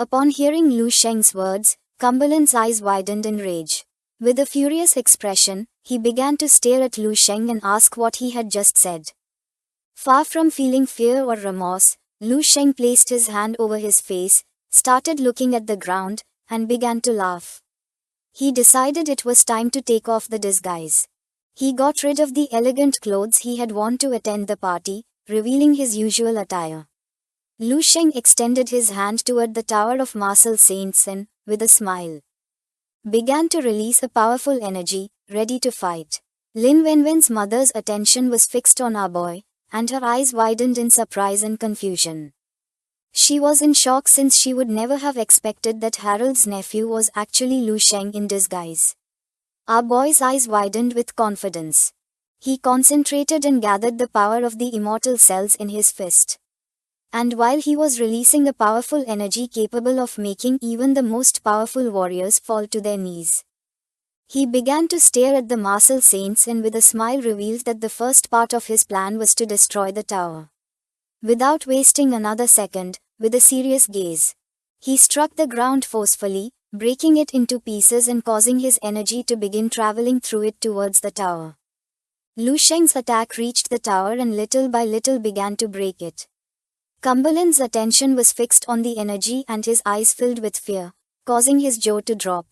Upon hearing Lu Sheng's words, Cumberland's eyes widened in rage. With a furious expression, he began to stare at Lu Sheng and ask what he had just said. Far from feeling fear or remorse, Lu Sheng placed his hand over his face, started looking at the ground, and began to laugh. He decided it was time to take off the disguise. He got rid of the elegant clothes he had worn to attend the party, revealing his usual attire. Lu Sheng extended his hand toward the Tower of Martial Saints and, with a smile, began to release a powerful energy, ready to fight. Lin Wenwen's mother's attention was fixed on our boy, and her eyes widened in surprise and confusion. She was in shock since she would never have expected that Harold's nephew was actually Lu Sheng in disguise. Our boy's eyes widened with confidence. He concentrated and gathered the power of the immortal cells in his fist. And while he was releasing a powerful energy capable of making even the most powerful warriors fall to their knees, he began to stare at the Martial Saints and with a smile revealed that the first part of his plan was to destroy the tower. Without wasting another second, with a serious gaze, he struck the ground forcefully, breaking it into pieces and causing his energy to begin traveling through it towards the tower. Lu Sheng's attack reached the tower and little by little began to break it. Cumberland's attention was fixed on the energy and his eyes filled with fear, causing his jaw to drop.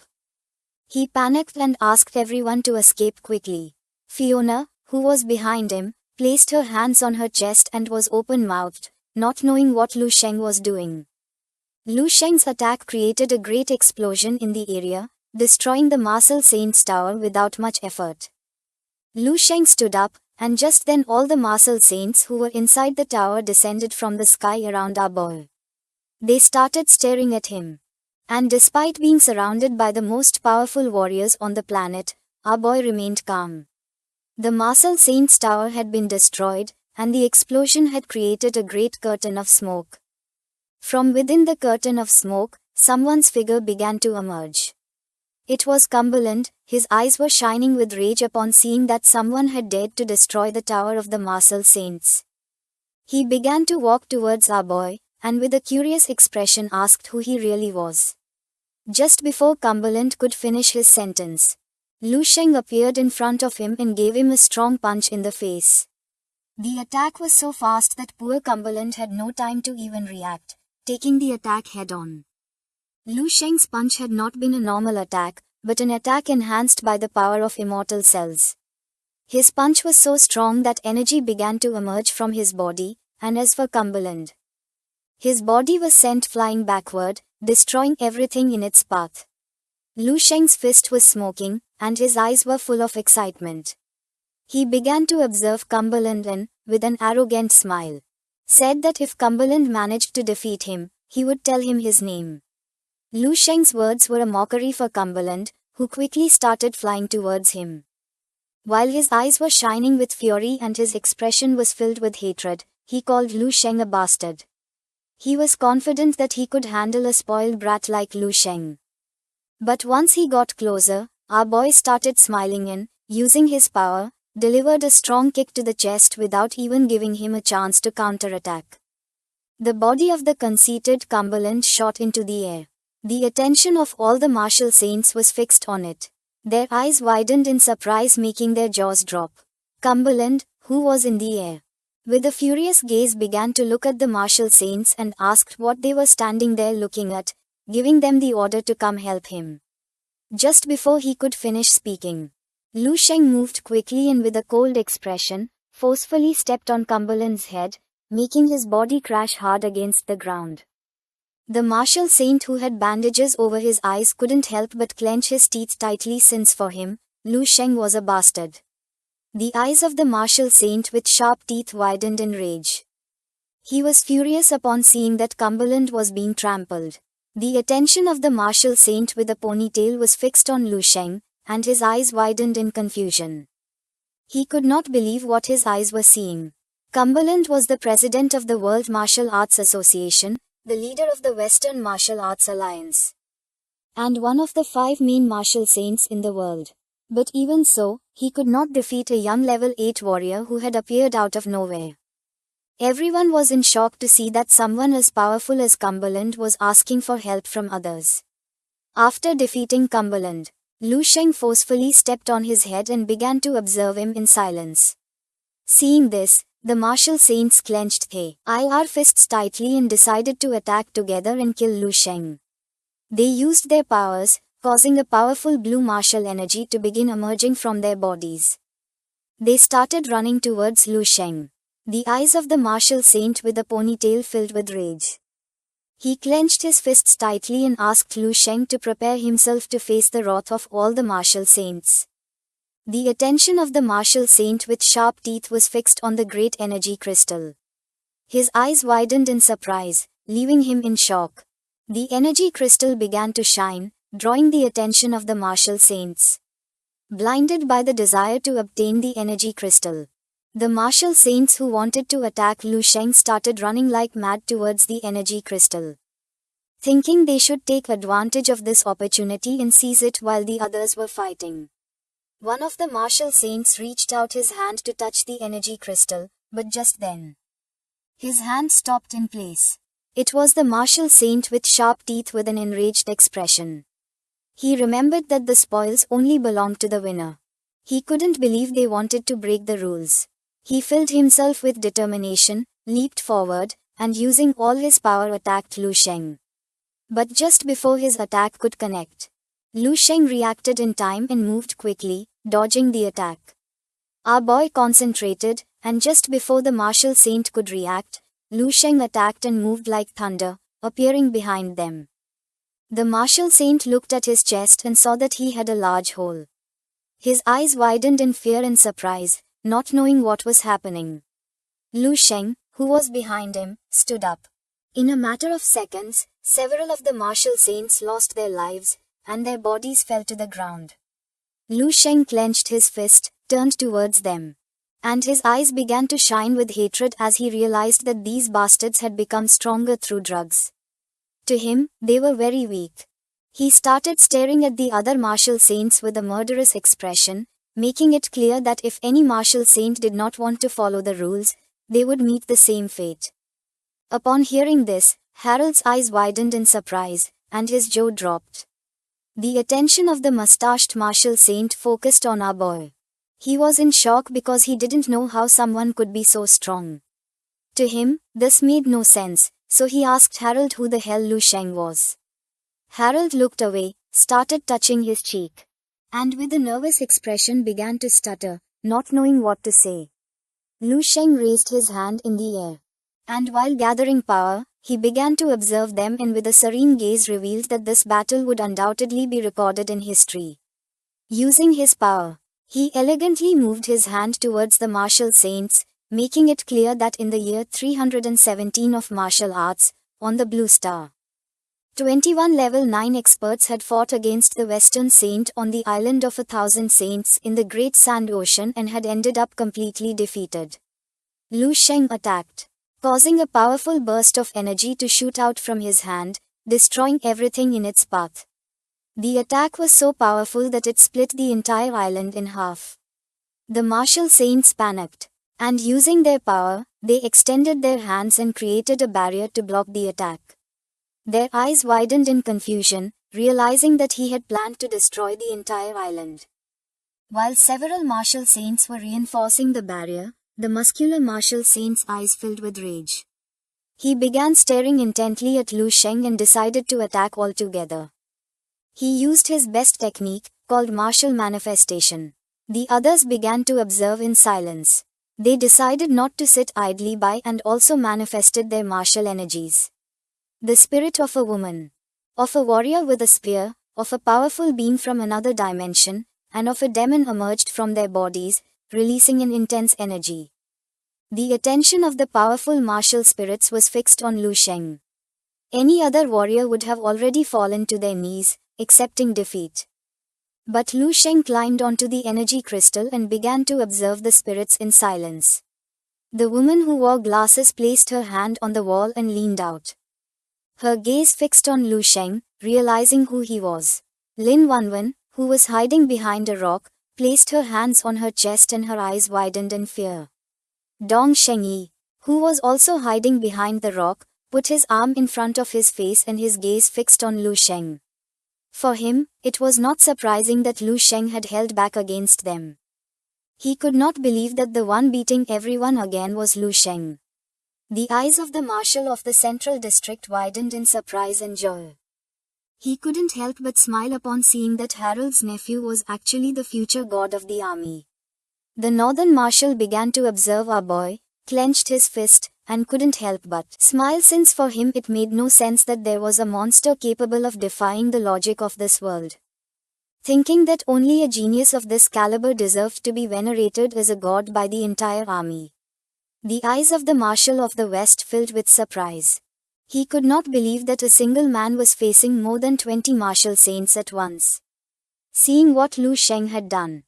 He panicked and asked everyone to escape quickly. Fiona, who was behind him, placed her hands on her chest and was open-mouthed, not knowing what Lu Sheng was doing. Lu Sheng's attack created a great explosion in the area, destroying the Martial Saints Tower without much effort. Lu Sheng stood up, and just then all the Martial Saints who were inside the tower descended from the sky around our boy. They started staring at him. And despite being surrounded by the most powerful warriors on the planet, our boy remained calm. The Martial Saints Tower had been destroyed, and the explosion had created a great curtain of smoke. From within the curtain of smoke, someone's figure began to emerge. It was Cumberland. His eyes were shining with rage upon seeing that someone had dared to destroy the Tower of the Martial Saints. He began to walk towards our boy, and with a curious expression asked who he really was. Just before Cumberland could finish his sentence, Lu Sheng appeared in front of him and gave him a strong punch in the face. The attack was so fast that poor Cumberland had no time to even react, taking the attack head-on. Lu Sheng's punch had not been a normal attack, but an attack enhanced by the power of immortal cells. His punch was so strong that energy began to emerge from his body, and as for Cumberland, his body was sent flying backward, destroying everything in its path. Lu Sheng's fist was smoking, and his eyes were full of excitement. He began to observe Cumberland and, with an arrogant smile, said that if Cumberland managed to defeat him, he would tell him his name. Lu Sheng's words were a mockery for Cumberland, who quickly started flying towards him. While his eyes were shining with fury and his expression was filled with hatred, he called Lu Sheng a bastard. He was confident that he could handle a spoiled brat like Lu Sheng. But once he got closer, our boy started smiling and, using his power, delivered a strong kick to the chest without even giving him a chance to counterattack. The body of the conceited Cumberland shot into the air. The attention of all the Martial Saints was fixed on it. Their eyes widened in surprise, making their jaws drop. Cumberland, who was in the air, with a furious gaze began to look at the Martial Saints and asked what they were standing there looking at, giving them the order to come help him. Just before he could finish speaking, Lu Sheng moved quickly and with a cold expression, forcefully stepped on Cumberland's head, making his body crash hard against the ground. The Martial Saint who had bandages over his eyes couldn't help but clench his teeth tightly since for him, Lu Sheng was a bastard. The eyes of the Martial Saint with sharp teeth widened in rage. He was furious upon seeing that Cumberland was being trampled. The attention of the Martial Saint with a ponytail was fixed on Lu Sheng, and his eyes widened in confusion. He could not believe what his eyes were seeing. Cumberland was the president of the World Martial Arts Association, the leader of the Western Martial Arts Alliance, and one of the 5 main martial saints in the world. But even so, he could not defeat a young level 8 warrior who had appeared out of nowhere. Everyone was in shock to see that someone as powerful as Cumberland was asking for help from others. After defeating Cumberland, Lu Sheng forcefully stepped on his head and began to observe him in silence. Seeing this, the martial saints clenched their fists tightly and decided to attack together and kill Lu Sheng. They used their powers, causing a powerful blue martial energy to begin emerging from their bodies. They started running towards Lu Sheng. The eyes of the martial saint with a ponytail filled with rage. He clenched his fists tightly and asked Lu Sheng to prepare himself to face the wrath of all the martial saints. The attention of the martial saint with sharp teeth was fixed on the great energy crystal. His eyes widened in surprise, leaving him in shock. The energy crystal began to shine, drawing the attention of the martial saints. Blinded by the desire to obtain the energy crystal, the martial saints who wanted to attack Lu Sheng started running like mad towards the energy crystal. Thinking they should take advantage of this opportunity and seize it while the others were fighting. One of the martial saints reached out his hand to touch the energy crystal, but just then, his hand stopped in place. It was the martial saint with sharp teeth with an enraged expression. He remembered that the spoils only belonged to the winner. He couldn't believe they wanted to break the rules. He filled himself with determination, leaped forward, and using all his power attacked Lu Sheng. But just before his attack could connect, Lu Sheng reacted in time and moved quickly, dodging the attack. Our boy concentrated, and just before the martial saint could react, Lu Sheng attacked and moved like thunder, appearing behind them. The martial saint looked at his chest and saw that he had a large hole. His eyes widened in fear and surprise, not knowing what was happening. Lu Sheng, who was behind him, stood up. In a matter of seconds, several of the martial saints lost their lives, and their bodies fell to the ground. Lu Sheng clenched his fist, turned towards them, and his eyes began to shine with hatred as he realized that these bastards had become stronger through drugs. To him, they were very weak. He started staring at the other martial saints with a murderous expression, making it clear that if any martial saint did not want to follow the rules, they would meet the same fate. Upon hearing this, Harold's eyes widened in surprise, and his jaw dropped. The attention of the mustached martial saint focused on our boy. He was in shock because he didn't know how someone could be so strong. To him, this made no sense, so he asked Harold who the hell Lu Sheng was. Harold looked away, started touching his cheek, and with a nervous expression began to stutter, not knowing what to say. Lu Sheng raised his hand in the air, and while gathering power, he began to observe them and with a serene gaze revealed that this battle would undoubtedly be recorded in history. Using his power, he elegantly moved his hand towards the martial saints, making it clear that in the year 317 of martial arts, on the Blue Star, 21 level 9 experts had fought against the Western Saint on the island of 1,000 saints in the Great Sand Ocean and had ended up completely defeated. Lu Sheng attacked, causing a powerful burst of energy to shoot out from his hand, destroying everything in its path. The attack was so powerful that it split the entire island in half. The martial saints panicked, and using their power, they extended their hands and created a barrier to block the attack. Their eyes widened in confusion, realizing that he had planned to destroy the entire island. While several martial saints were reinforcing the barrier, the muscular martial saint's eyes filled with rage. He began staring intently at Lu Sheng and decided to attack altogether. He used his best technique, called martial manifestation. The others began to observe in silence. They decided not to sit idly by and also manifested their martial energies. The spirit of a woman, of a warrior with a spear, of a powerful being from another dimension, and of a demon emerged from their bodies, releasing an intense energy. The attention of the powerful martial spirits was fixed on Lu Sheng. Any other warrior would have already fallen to their knees, accepting defeat. But Lu Sheng climbed onto the energy crystal and began to observe the spirits in silence. The woman who wore glasses placed her hand on the wall and leaned out. Her gaze fixed on Lu Sheng, realizing who he was. Lin Wanwen, who was hiding behind a rock, placed her hands on her chest and her eyes widened in fear. Dong Shengyi, who was also hiding behind the rock, put his arm in front of his face and his gaze fixed on Lu Sheng. For him, it was not surprising that Lu Sheng had held back against them. He could not believe that the one beating everyone again was Lu Sheng. The eyes of the marshal of the central district widened in surprise and joy. He couldn't help but smile upon seeing that Harold's nephew was actually the future god of the army. The northern marshal began to observe our boy, clenched his fist, and couldn't help but smile, since for him it made no sense that there was a monster capable of defying the logic of this world. Thinking that only a genius of this caliber deserved to be venerated as a god by the entire army. The eyes of the marshal of the west filled with surprise. He could not believe that a single man was facing more than 20 martial saints at once. Seeing what Lu Sheng had done,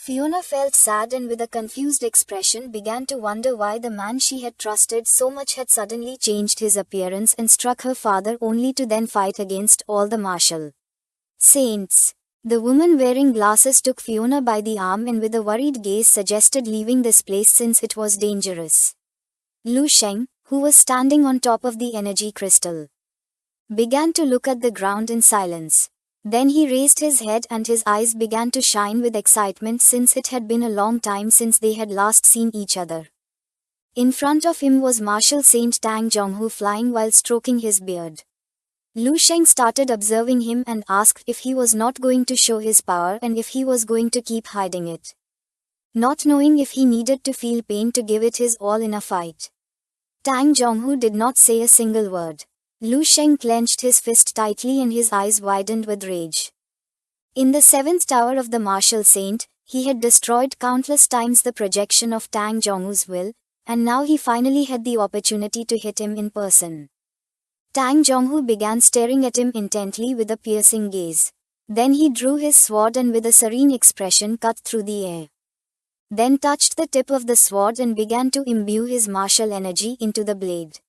Fiona felt sad and with a confused expression began to wonder why the man she had trusted so much had suddenly changed his appearance and struck her father, only to then fight against all the martial saints. The woman wearing glasses took Fiona by the arm and with a worried gaze suggested leaving this place since it was dangerous. Lu Sheng, who was standing on top of the energy crystal, began to look at the ground in silence. Then he raised his head and his eyes began to shine with excitement, since it had been a long time since they had last seen each other. In front of him was Marshal Saint Tang Zhonghu flying while stroking his beard. Lu Sheng started observing him and asked if he was not going to show his power and if he was going to keep hiding it. Not knowing if he needed to feel pain to give it his all in a fight. Tang Zhonghu did not say a single word. Lu Sheng clenched his fist tightly and his eyes widened with rage. In the 7th tower of the martial saint, he had destroyed countless times the projection of Tang Zhonghu's will, and now he finally had the opportunity to hit him in person. Tang Zhonghu began staring at him intently with a piercing gaze. Then he drew his sword and with a serene expression cut through the air. Then touched the tip of the sword and began to imbue his martial energy into the blade.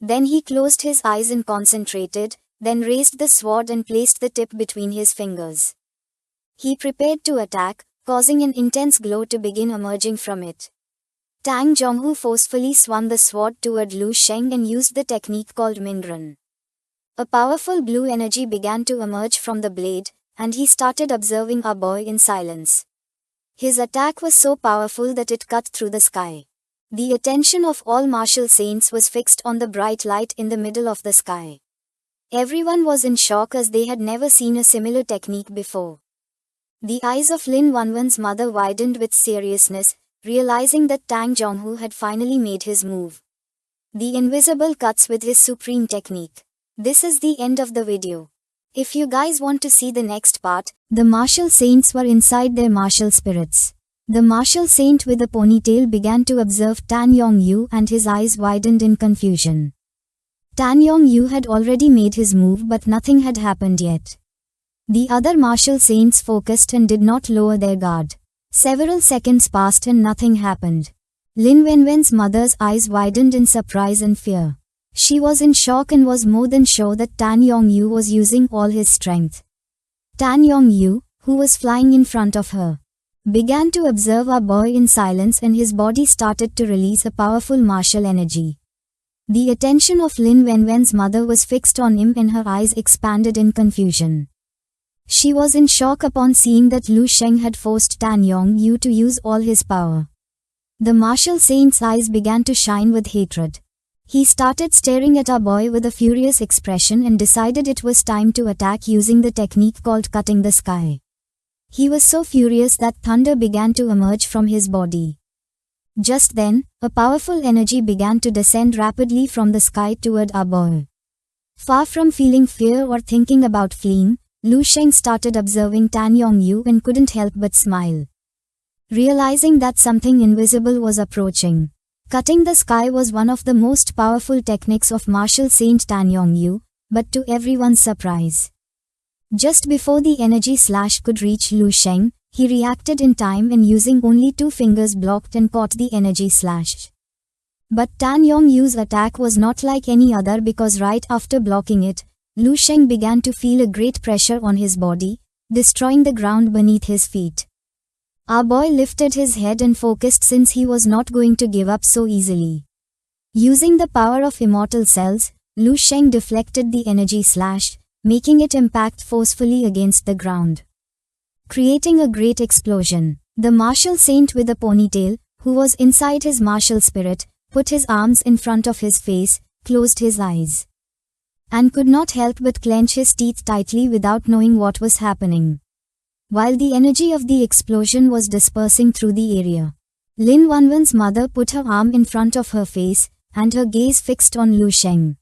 Then he closed his eyes and concentrated, then raised the sword and placed the tip between his fingers. He prepared to attack, causing an intense glow to begin emerging from it. Tang Zhonghu forcefully swung the sword toward Lu Sheng and used the technique called Mingren. A powerful blue energy began to emerge from the blade, and he started observing our boy in silence. His attack was so powerful that it cut through the sky. The attention of all martial saints was fixed on the bright light in the middle of the sky. Everyone was in shock as they had never seen a similar technique before. The eyes of Lin Wanwan's mother widened with seriousness, realizing that Tang Zhonghu had finally made his move. The invisible cuts with his supreme technique. This is the end of the video. If you guys want to see the next part, the martial saints were inside their martial spirits. The martial saint with a ponytail began to observe Tan Yongyu and his eyes widened in confusion. Tan Yongyu had already made his move but nothing had happened yet. The other martial saints focused and did not lower their guard. Several seconds passed and nothing happened. Lin Wenwen's mother's eyes widened in surprise and fear. She was in shock and was more than sure that Tan Yongyu was using all his strength. Tan Yongyu, who was flying in front of her, began to observe our boy in silence and his body started to release a powerful martial energy. The attention of Lin Wenwen's mother was fixed on him and her eyes expanded in confusion. She was in shock upon seeing that Lu Sheng had forced Tan Yongyu to use all his power. The martial saint's eyes began to shine with hatred. He started staring at our boy with a furious expression and decided it was time to attack using the technique called cutting the sky. He was so furious that thunder began to emerge from his body. Just then, a powerful energy began to descend rapidly from the sky toward our boy. Far from feeling fear or thinking about fleeing, Lu Sheng started observing Tan Yongyu and couldn't help but smile. Realizing that something invisible was approaching. Cutting the sky was one of the most powerful techniques of martial saint Tan Yongyu, but to everyone's surprise, just before the energy slash could reach Lu Sheng, he reacted in time and using only 2 fingers blocked and caught the energy slash. But Tan Yongyu's attack was not like any other because right after blocking it, Lu Sheng began to feel a great pressure on his body, destroying the ground beneath his feet. Our boy lifted his head and focused since he was not going to give up so easily. Using the power of immortal cells, Lu Sheng deflected the energy slash, making it impact forcefully against the ground, creating a great explosion. The martial saint with a ponytail, who was inside his martial spirit, put his arms in front of his face, closed his eyes, and could not help but clench his teeth tightly without knowing what was happening. While the energy of the explosion was dispersing through the area, Lin Wanwan's mother put her arm in front of her face, and her gaze fixed on Lu Sheng.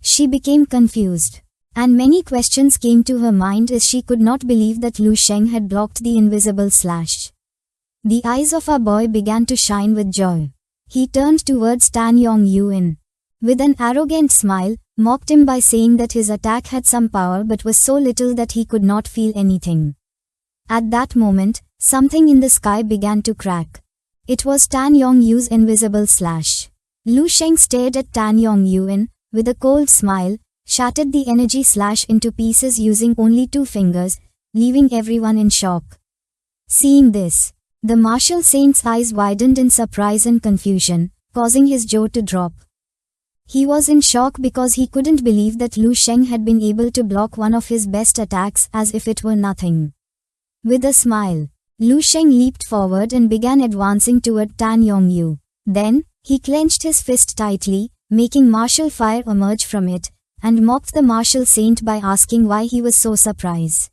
She became confused, and many questions came to her mind as she could not believe that Lu Sheng had blocked the invisible slash. The eyes of our boy began to shine with joy. He turned towards Tan Yong-yu and, with an arrogant smile, mocked him by saying that his attack had some power but was so little that he could not feel anything. At that moment, something in the sky began to crack. It was Tan Yong-yu's invisible slash. Lu Sheng stared at Tan Yong-yu and, with a cold smile, shattered the energy slash into pieces using only 2 fingers, leaving everyone in shock. Seeing this, the martial saint's eyes widened in surprise and confusion, causing his jaw to drop. He was in shock because he couldn't believe that Lu Sheng had been able to block one of his best attacks as if it were nothing. With a smile, Lu Sheng leaped forward and began advancing toward Tan Yong-yu. Then, he clenched his fist tightly, making martial fire emerge from it, and mocked the martial saint by asking why he was so surprised.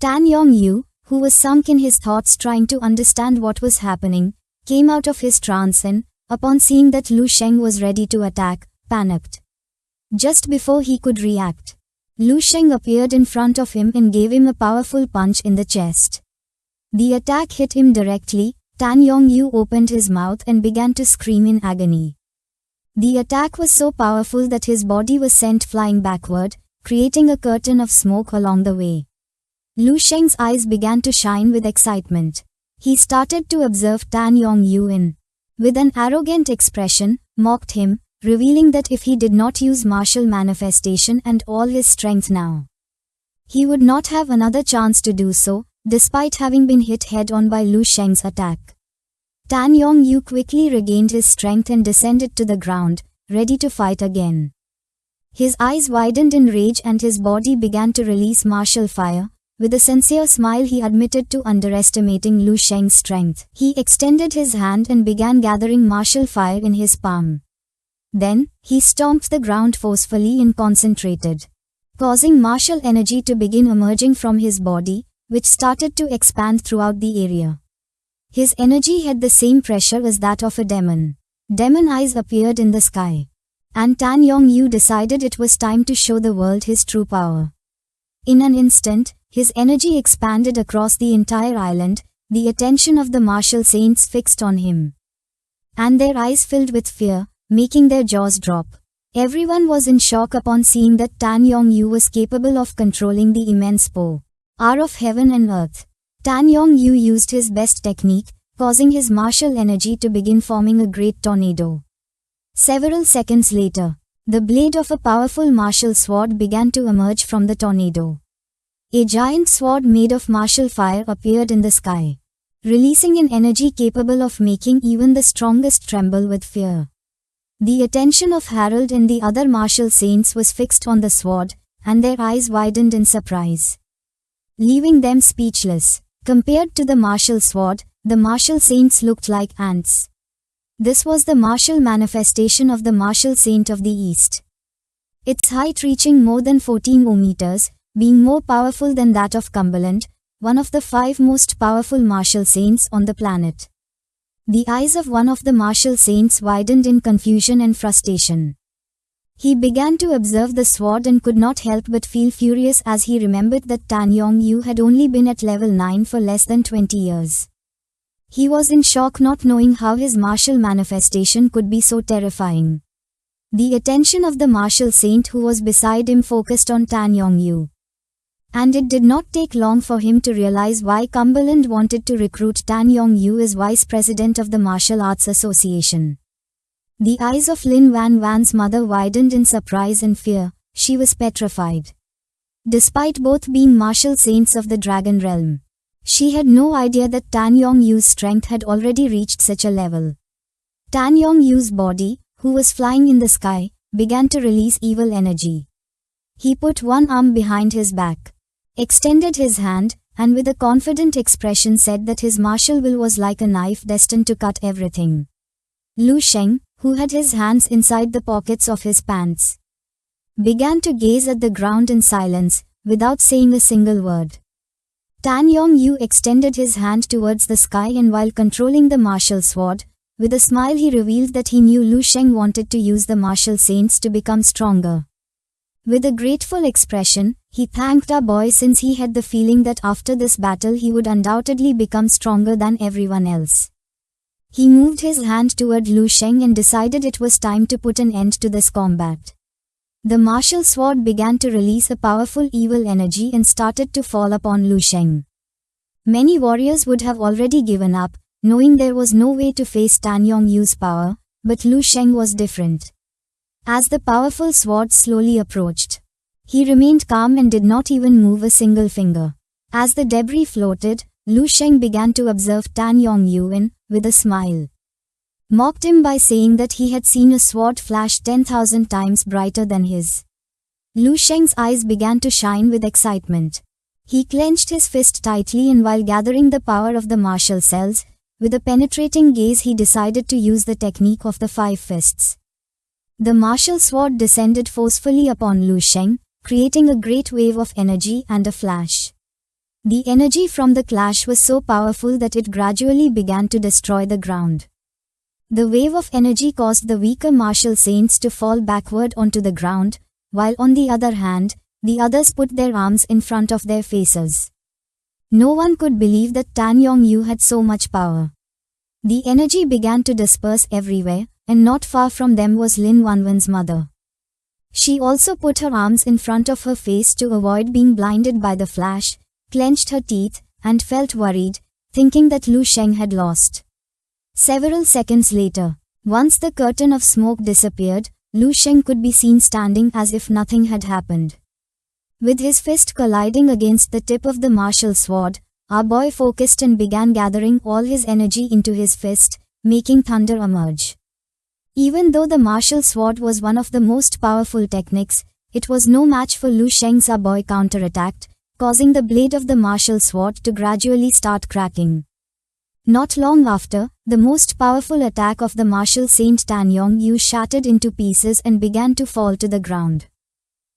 Tan Yong-yu, who was sunk in his thoughts trying to understand what was happening, came out of his trance and, upon seeing that Lu Sheng was ready to attack, panicked. Just before he could react, Lu Sheng appeared in front of him and gave him a powerful punch in the chest. The attack hit him directly. Tan Yong-yu opened his mouth and began to scream in agony. The attack was so powerful that his body was sent flying backward, creating a curtain of smoke along the way. Lu Sheng's eyes began to shine with excitement. He started to observe Tan Yong-yu and, with an arrogant expression, mocked him, revealing that if he did not use martial manifestation and all his strength now, he would not have another chance to do so, despite having been hit head-on by Lu Sheng's attack. Tan Yong-yu quickly regained his strength and descended to the ground, ready to fight again. His eyes widened in rage and his body began to release martial fire. With a sincere smile he admitted to underestimating Lu Sheng's strength. He extended his hand and began gathering martial fire in his palm. Then, he stomped the ground forcefully and concentrated, causing martial energy to begin emerging from his body, which started to expand throughout the area. His energy had the same pressure as that of a demon. Demon eyes appeared in the sky, and Tan Yong-yu decided it was time to show the world his true power. In an instant, his energy expanded across the entire island, the attention of the martial saints fixed on him, and their eyes filled with fear, making their jaws drop. Everyone was in shock upon seeing that Tan Yong-yu was capable of controlling the immense power of heaven and earth. Tan Yong-yu used his best technique, causing his martial energy to begin forming a great tornado. Several seconds later, the blade of a powerful martial sword began to emerge from the tornado. A giant sword made of martial fire appeared in the sky, releasing an energy capable of making even the strongest tremble with fear. The attention of Harold and the other martial saints was fixed on the sword, and their eyes widened in surprise, leaving them speechless. Compared to the martial sword, the martial saints looked like ants. This was the martial manifestation of the martial saint of the East. Its height reaching more than 14 meters, being more powerful than that of Cumberland, one of the 5 most powerful martial saints on the planet. The eyes of one of the martial saints widened in confusion and frustration. He began to observe the sword and could not help but feel furious as he remembered that Tan Yong-yu had only been at level 9 for less than 20 years. He was in shock, not knowing how his martial manifestation could be so terrifying. The attention of the martial saint who was beside him focused on Tan Yong-yu, and it did not take long for him to realize why Cumberland wanted to recruit Tan Yong-yu as vice president of the Martial Arts Association. The eyes of Lin Wanwan's mother widened in surprise and fear. She was petrified. Despite both being martial saints of the Dragon Realm, she had no idea that Tan Yong-yu's strength had already reached such a level. Tan Yong-yu's body, who was flying in the sky, began to release evil energy. He put one arm behind his back, extended his hand, and with a confident expression said that his martial will was like a knife destined to cut everything. Lu Sheng, who had his hands inside the pockets of his pants, began to gaze at the ground in silence, without saying a single word. Tan Yongyu extended his hand towards the sky, and while controlling the martial sword, with a smile he revealed that he knew Lu Sheng wanted to use the martial saints to become stronger. With a grateful expression, he thanked our boy since he had the feeling that after this battle he would undoubtedly become stronger than everyone else. He moved his hand toward Lu Sheng and decided it was time to put an end to this combat. The martial sword began to release a powerful evil energy and started to fall upon Lu Sheng. Many warriors would have already given up, knowing there was no way to face Tan Yongyu's power, but Lu Sheng was different. As the powerful sword slowly approached, he remained calm and did not even move a single finger. As the debris floated, Lu Sheng began to observe Tan Yongyu and, with a smile, mocked him by saying that he had seen a sword flash 10,000 times brighter than his. Lu Sheng's eyes began to shine with excitement. He clenched his fist tightly, and while gathering the power of the martial cells, with a penetrating gaze he decided to use the technique of the 5 fists. The martial sword descended forcefully upon Lu Sheng, creating a great wave of energy and a flash. The energy from the clash was so powerful that it gradually began to destroy the ground. The wave of energy caused the weaker martial saints to fall backward onto the ground, while on the other hand, the others put their arms in front of their faces. No one could believe that Tan Yongyu had so much power. The energy began to disperse everywhere, and not far from them was Lin Wanwan's mother. She also put her arms in front of her face to avoid being blinded by the flash, clenched her teeth, and felt worried, thinking that Lu Sheng had lost. Several seconds later, once the curtain of smoke disappeared, Lu Sheng could be seen standing as if nothing had happened. With his fist colliding against the tip of the martial sword, our boy focused and began gathering all his energy into his fist, making thunder emerge. Even though the martial sword was one of the most powerful techniques, it was no match for Lu Sheng's our boy counterattacked, causing the blade of the martial sword to gradually start cracking. Not long after, the most powerful attack of the martial saint Tan Yongyu shattered into pieces and began to fall to the ground.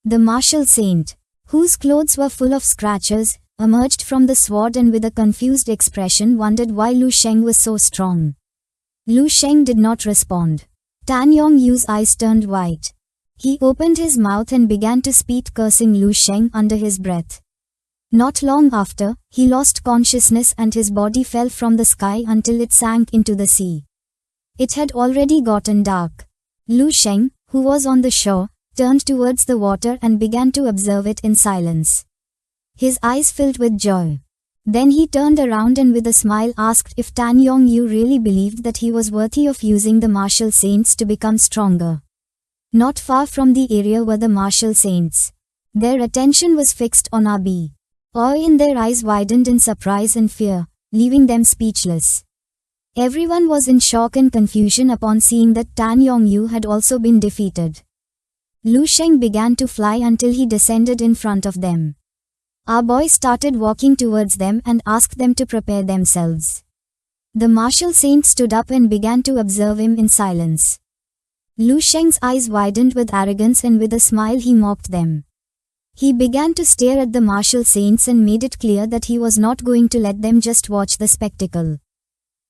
The martial saint, whose clothes were full of scratches, emerged from the sword and with a confused expression wondered why Lu Sheng was so strong. Lu Sheng did not respond. Tan Yongyu's eyes turned white. He opened his mouth and began to speak, cursing Lu Sheng under his breath. Not long after, he lost consciousness and his body fell from the sky until it sank into the sea. It had already gotten dark. Lu Sheng, who was on the shore, turned towards the water and began to observe it in silence. His eyes filled with joy. Then he turned around and with a smile asked if Tan Yongyu really believed that he was worthy of using the martial saints to become stronger. Not far from the area were the martial saints. Their attention was fixed on Abi. Awe in their eyes widened in surprise and fear, leaving them speechless. Everyone was in shock and confusion upon seeing that Tan Yongyu had also been defeated. Lu Sheng began to fly until he descended in front of them. Our boy started walking towards them and asked them to prepare themselves. The martial saint stood up and began to observe him in silence. Lu Sheng's eyes widened with arrogance and with a smile he mocked them. He began to stare at the martial saints and made it clear that he was not going to let them just watch the spectacle.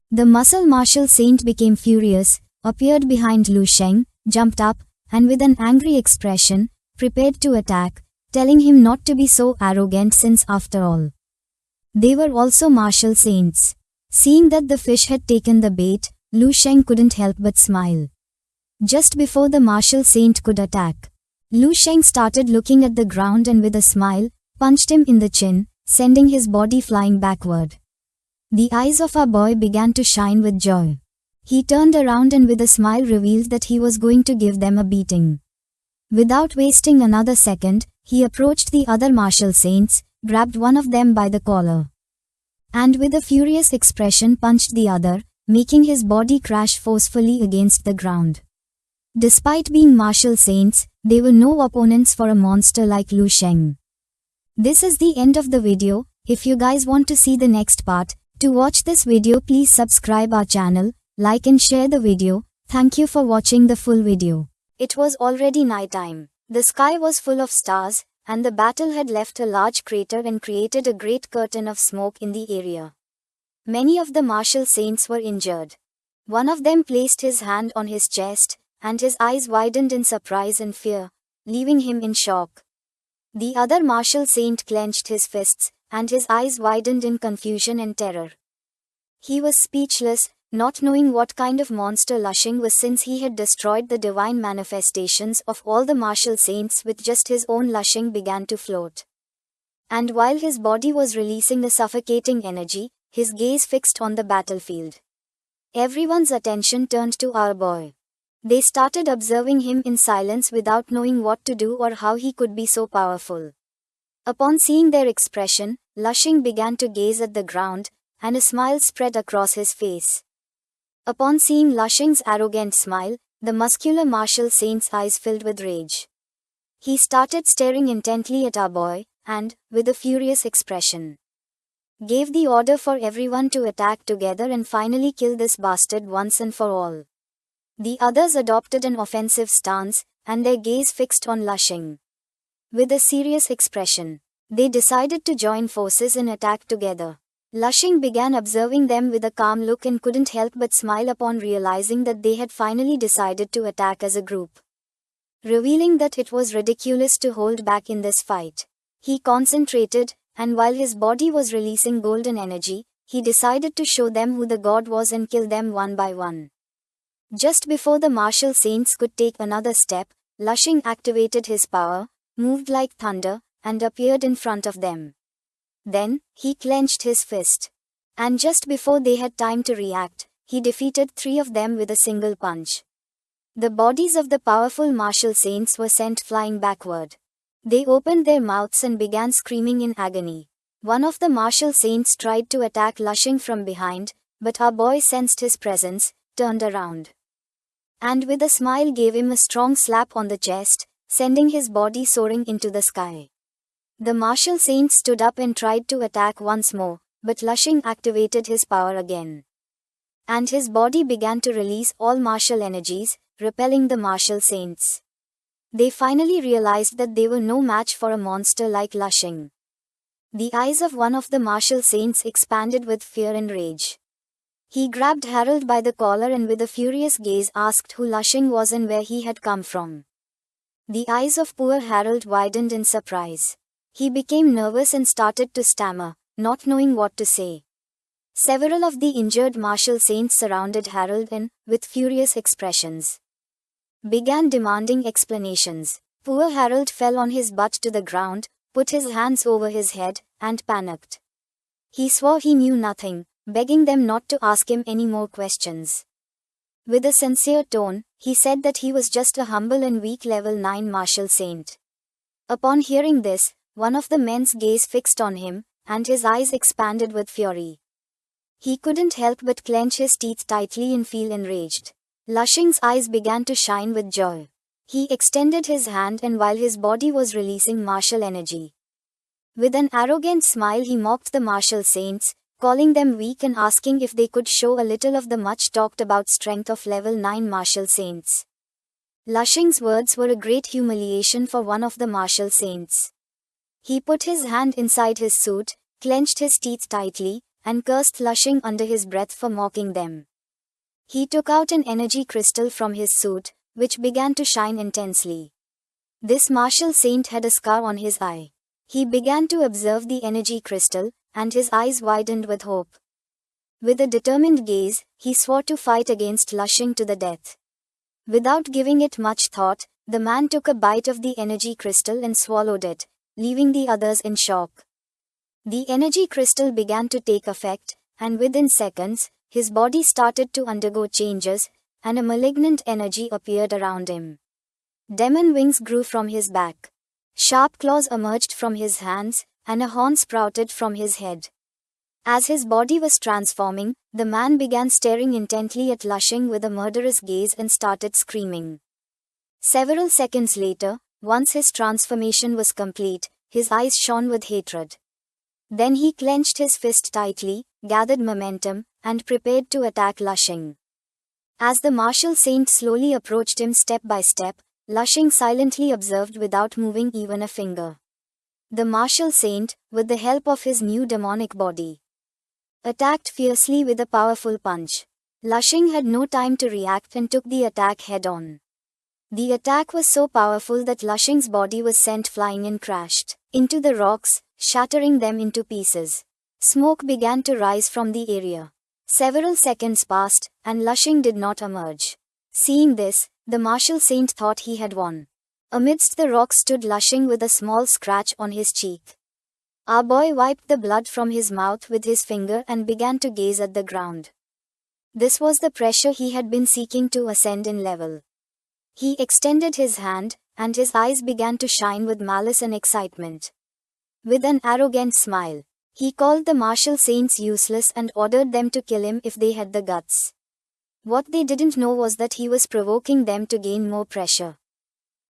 The muscle martial saint became furious, appeared behind Lu Sheng, jumped up, and with an angry expression, prepared to attack, telling him not to be so arrogant since after all, they were also martial saints. Seeing that the fish had taken the bait, Lu Sheng couldn't help but smile. Just before the martial saint could attack, Lu Sheng started looking at the ground and with a smile, punched him in the chin, sending his body flying backward. The eyes of our boy began to shine with joy. He turned around and with a smile revealed that he was going to give them a beating. Without wasting another second, he approached the other martial saints, grabbed one of them by the collar, and with a furious expression punched the other, making his body crash forcefully against the ground. Despite being martial saints, they were no opponents for a monster like Lu Sheng. This is the end of the video. If you guys want to see the next part, to watch this video please subscribe our channel, like and share the video. Thank you for watching the full video. It was already night time. The sky was full of stars, and the battle had left a large crater and created a great curtain of smoke in the area. Many of the martial saints were injured. One of them placed his hand on his chest, and his eyes widened in surprise and fear, leaving him in shock. The other martial saint clenched his fists, and his eyes widened in confusion and terror. He was speechless, not knowing what kind of monster Lu Sheng was, since he had destroyed the divine manifestations of all the martial saints with just his own. Lu Sheng began to float. And while his body was releasing a suffocating energy, his gaze fixed on the battlefield. Everyone's attention turned to our boy. They started observing him in silence without knowing what to do or how he could be so powerful. Upon seeing their expression, Lu Sheng began to gaze at the ground, and a smile spread across his face. Upon seeing Lu Sheng's arrogant smile, the muscular martial saint's eyes filled with rage. He started staring intently at our boy, and, with a furious expression, gave the order for everyone to attack together and finally kill this bastard once and for all. The others adopted an offensive stance, and their gaze fixed on Lu Sheng. With a serious expression, they decided to join forces and attack together. Lu Sheng began observing them with a calm look and couldn't help but smile upon realizing that they had finally decided to attack as a group, revealing that it was ridiculous to hold back in this fight. He concentrated, and while his body was releasing golden energy, he decided to show them who the god was and kill them one by one. Just before the martial saints could take another step, Lu Sheng activated his power, moved like thunder, and appeared in front of them. Then, he clenched his fist. And just before they had time to react, he defeated 3 of them with a single punch. The bodies of the powerful martial saints were sent flying backward. They opened their mouths and began screaming in agony. One of the martial saints tried to attack Lu Sheng from behind, but our boy sensed his presence, turned around, and with a smile gave him a strong slap on the chest, sending his body soaring into the sky. The martial saint stood up and tried to attack once more, but Lu Sheng activated his power again, and his body began to release all martial energies, repelling the martial saints. They finally realized that they were no match for a monster like Lu Sheng. The eyes of one of the martial saints expanded with fear and rage. He grabbed Harold by the collar and with a furious gaze asked who Lu Sheng was and where he had come from. The eyes of poor Harold widened in surprise. He became nervous and started to stammer, not knowing what to say. Several of the injured martial saints surrounded Harold and, with furious expressions, began demanding explanations. Poor Harold fell on his butt to the ground, put his hands over his head, and panicked. He swore he knew nothing, begging them not to ask him any more questions. With a sincere tone, he said that he was just a humble and weak level 9 martial saint. Upon hearing this, one of the men's gaze fixed on him, and his eyes expanded with fury. He couldn't help but clench his teeth tightly and feel enraged. Lu Sheng's eyes began to shine with joy. He extended his hand, and while his body was releasing martial energy, with an arrogant smile he mocked the martial saints, calling them weak and asking if they could show a little of the much talked about strength of level 9 martial saints. Lu Sheng's words were a great humiliation for one of the martial saints. He put his hand inside his suit, clenched his teeth tightly, and cursed Lu Sheng under his breath for mocking them. He took out an energy crystal from his suit, which began to shine intensely. This martial saint had a scar on his eye. He began to observe the energy crystal, and his eyes widened with hope. With a determined gaze, he swore to fight against Lu Sheng to the death. Without giving it much thought, the man took a bite of the energy crystal and swallowed it, leaving the others in shock. The energy crystal began to take effect, and within seconds, his body started to undergo changes, and a malignant energy appeared around him. Demon wings grew from his back. Sharp claws emerged from his hands, and a horn sprouted from his head. As his body was transforming, the man began staring intently at Lu Sheng with a murderous gaze and started screaming. Several seconds later, once his transformation was complete, his eyes shone with hatred. Then he clenched his fist tightly, gathered momentum, and prepared to attack Lushing. As the martial saint slowly approached him step by step, Lushing silently observed without moving even a finger. The martial saint, with the help of his new demonic body, attacked fiercely with a powerful punch. Lushing had no time to react and took the attack head-on. The attack was so powerful that Lushing's body was sent flying and crashed into the rocks, shattering them into pieces. Smoke began to rise from the area. Several seconds passed, and Lushing did not emerge. Seeing this, the martial saint thought he had won. Amidst the rocks stood Lushing with a small scratch on his cheek. Our boy wiped the blood from his mouth with his finger and began to gaze at the ground. This was the pressure he had been seeking to ascend in level. He extended his hand, and his eyes began to shine with malice and excitement. With an arrogant smile, he called the martial saints useless and ordered them to kill him if they had the guts. What they didn't know was that he was provoking them to gain more pressure.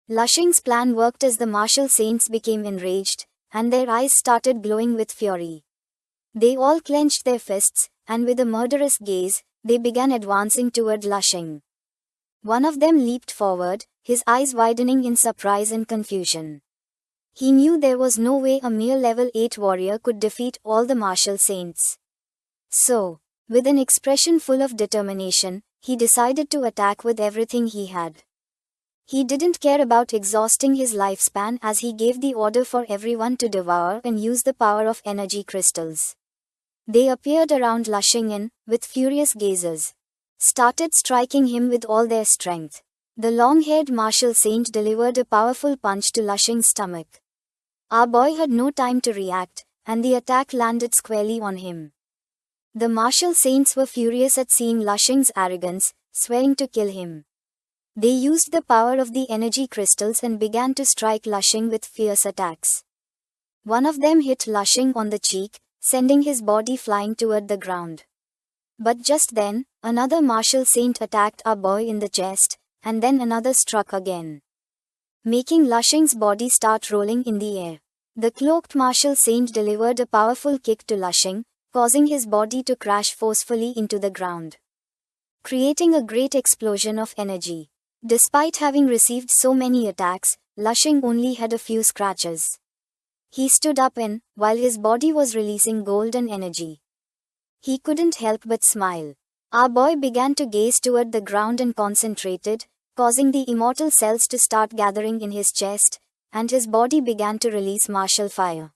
Lushing's plan worked as the martial saints became enraged, and their eyes started glowing with fury. They all clenched their fists, and with a murderous gaze, they began advancing toward Lushing. One of them leaped forward, his eyes widening in surprise and confusion. He knew there was no way a mere level 8 warrior could defeat all the martial saints. So, with an expression full of determination, he decided to attack with everything he had. He didn't care about exhausting his lifespan as he gave the order for everyone to devour and use the power of energy crystals. They appeared around Lushing and, with furious gazes, started striking him with all their strength. The long-haired martial saint delivered a powerful punch to Lushing's stomach. Our boy had no time to react, and the attack landed squarely on him. The martial saints were furious at seeing Lushing's arrogance, swearing to kill him. They used the power of the energy crystals and began to strike Lushing with fierce attacks. One of them hit Lushing on the cheek, sending his body flying toward the ground. But just then, another martial saint attacked our boy in the chest, and then another struck again, making Lushing's body start rolling in the air. The cloaked martial saint delivered a powerful kick to Lushing, causing his body to crash forcefully into the ground, creating a great explosion of energy. Despite having received so many attacks, Lushing only had a few scratches. He stood up and, while his body was releasing golden energy, he couldn't help but smile. Our boy began to gaze toward the ground and concentrated, causing the immortal cells to start gathering in his chest, and his body began to release martial fire.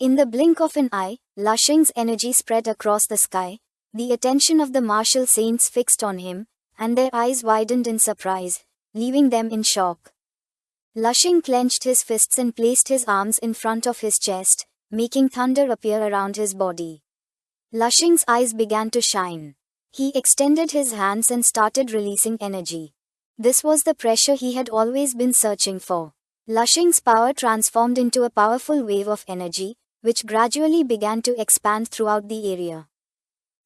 In the blink of an eye, Lushing's energy spread across the sky, the attention of the martial saints fixed on him, and their eyes widened in surprise, leaving them in shock. Lushing clenched his fists and placed his arms in front of his chest, making thunder appear around his body. Lushing's eyes began to shine. He extended his hands and started releasing energy. This was the pressure he had always been searching for. Lushing's power transformed into a powerful wave of energy, which gradually began to expand throughout the area.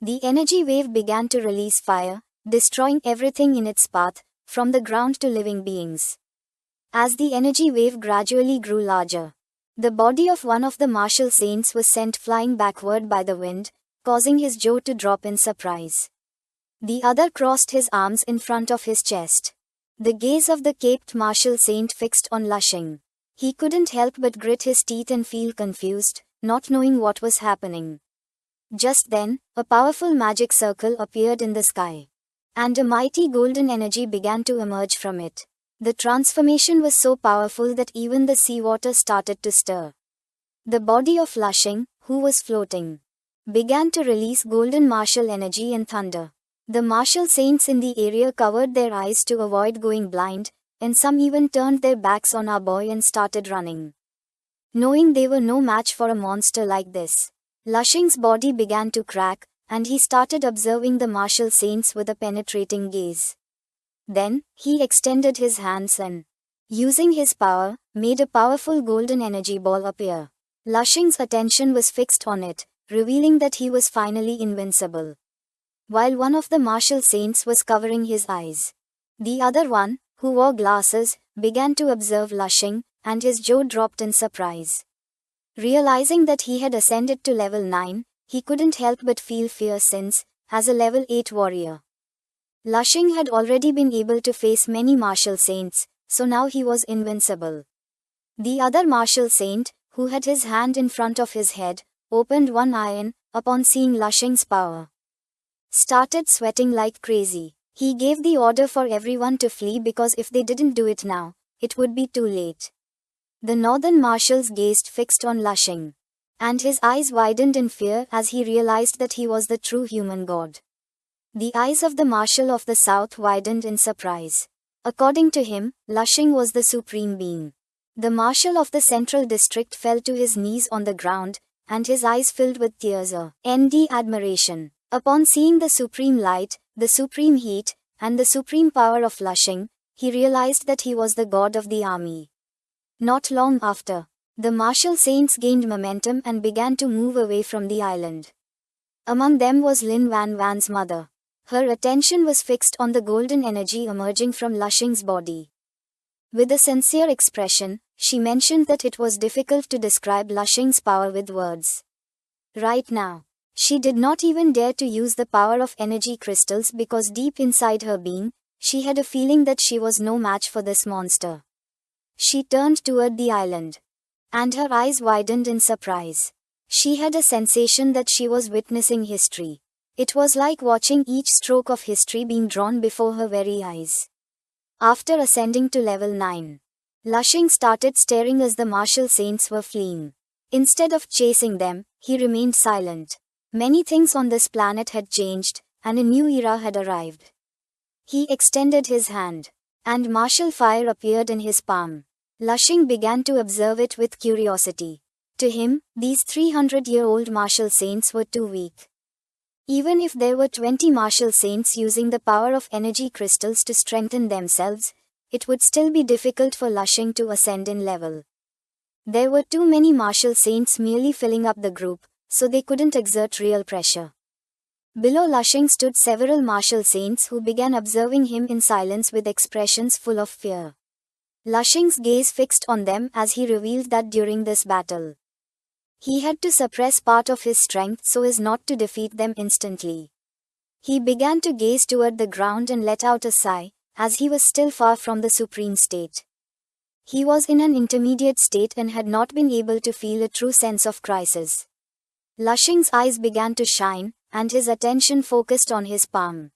The energy wave began to release fire, destroying everything in its path, from the ground to living beings. As the energy wave gradually grew larger, the body of one of the martial saints was sent flying backward by the wind, causing his jaw to drop in surprise. The other crossed his arms in front of his chest. The gaze of the caped martial saint fixed on Lushing. He couldn't help but grit his teeth and feel confused, not knowing what was happening. Just then, a powerful magic circle appeared in the sky, and a mighty golden energy began to emerge from it. The transformation was so powerful that even the seawater started to stir. The body of Lushing, who was floating, began to release golden martial energy and thunder. The martial saints in the area covered their eyes to avoid going blind, and some even turned their backs on our boy and started running, knowing they were no match for a monster like this. Lushing's body began to crack, and he started observing the martial saints with a penetrating gaze. Then, he extended his hands and, using his power, made a powerful golden energy ball appear. Lushing's attention was fixed on it, revealing that he was finally invincible. While one of the martial saints was covering his eyes, the other one, who wore glasses, began to observe Lushing, and his jaw dropped in surprise. Realizing that he had ascended to level 9, he couldn't help but feel fear since, as a level 8 warrior, Lushing had already been able to face many martial saints, so now he was invincible. The other martial saint, who had his hand in front of his head, opened one eye and, upon seeing Lushing's power, started sweating like crazy. He gave the order for everyone to flee because if they didn't do it now, it would be too late. The northern marshals gazed fixed on Lushing, and his eyes widened in fear as he realized that he was the true human god. The eyes of the marshal of the south widened in surprise. According to him, Lushing was the supreme being. The marshal of the central district fell to his knees on the ground, and his eyes filled with tears and admiration. Upon seeing the supreme light, the supreme heat, and the supreme power of Lushing, he realized that he was the god of the army. Not long after, the martial saints gained momentum and began to move away from the island. Among them was Lin Van Van's mother. Her attention was fixed on the golden energy emerging from Lushing's body. With a sincere expression, she mentioned that it was difficult to describe Lushing's power with words. Right now, she did not even dare to use the power of energy crystals because deep inside her being, she had a feeling that she was no match for this monster. She turned toward the island, and her eyes widened in surprise. She had a sensation that she was witnessing history. It was like watching each stroke of history being drawn before her very eyes. After ascending to level 9, Lushing started staring as the martial saints were fleeing. Instead of chasing them, he remained silent. Many things on this planet had changed, and a new era had arrived. He extended his hand, and martial fire appeared in his palm. Lushing began to observe it with curiosity. To him, these 300-year-old martial saints were too weak. Even if there were 20 martial saints using the power of energy crystals to strengthen themselves, it would still be difficult for Lushing to ascend in level. There were too many martial saints merely filling up the group, so they couldn't exert real pressure. Below Lushing stood several martial saints who began observing him in silence with expressions full of fear. Lushing's gaze fixed on them as he revealed that during this battle, he had to suppress part of his strength so as not to defeat them instantly. He began to gaze toward the ground and let out a sigh, as he was still far from the supreme state. He was in an intermediate state and had not been able to feel a true sense of crisis. Lushing's eyes began to shine, and his attention focused on his palm.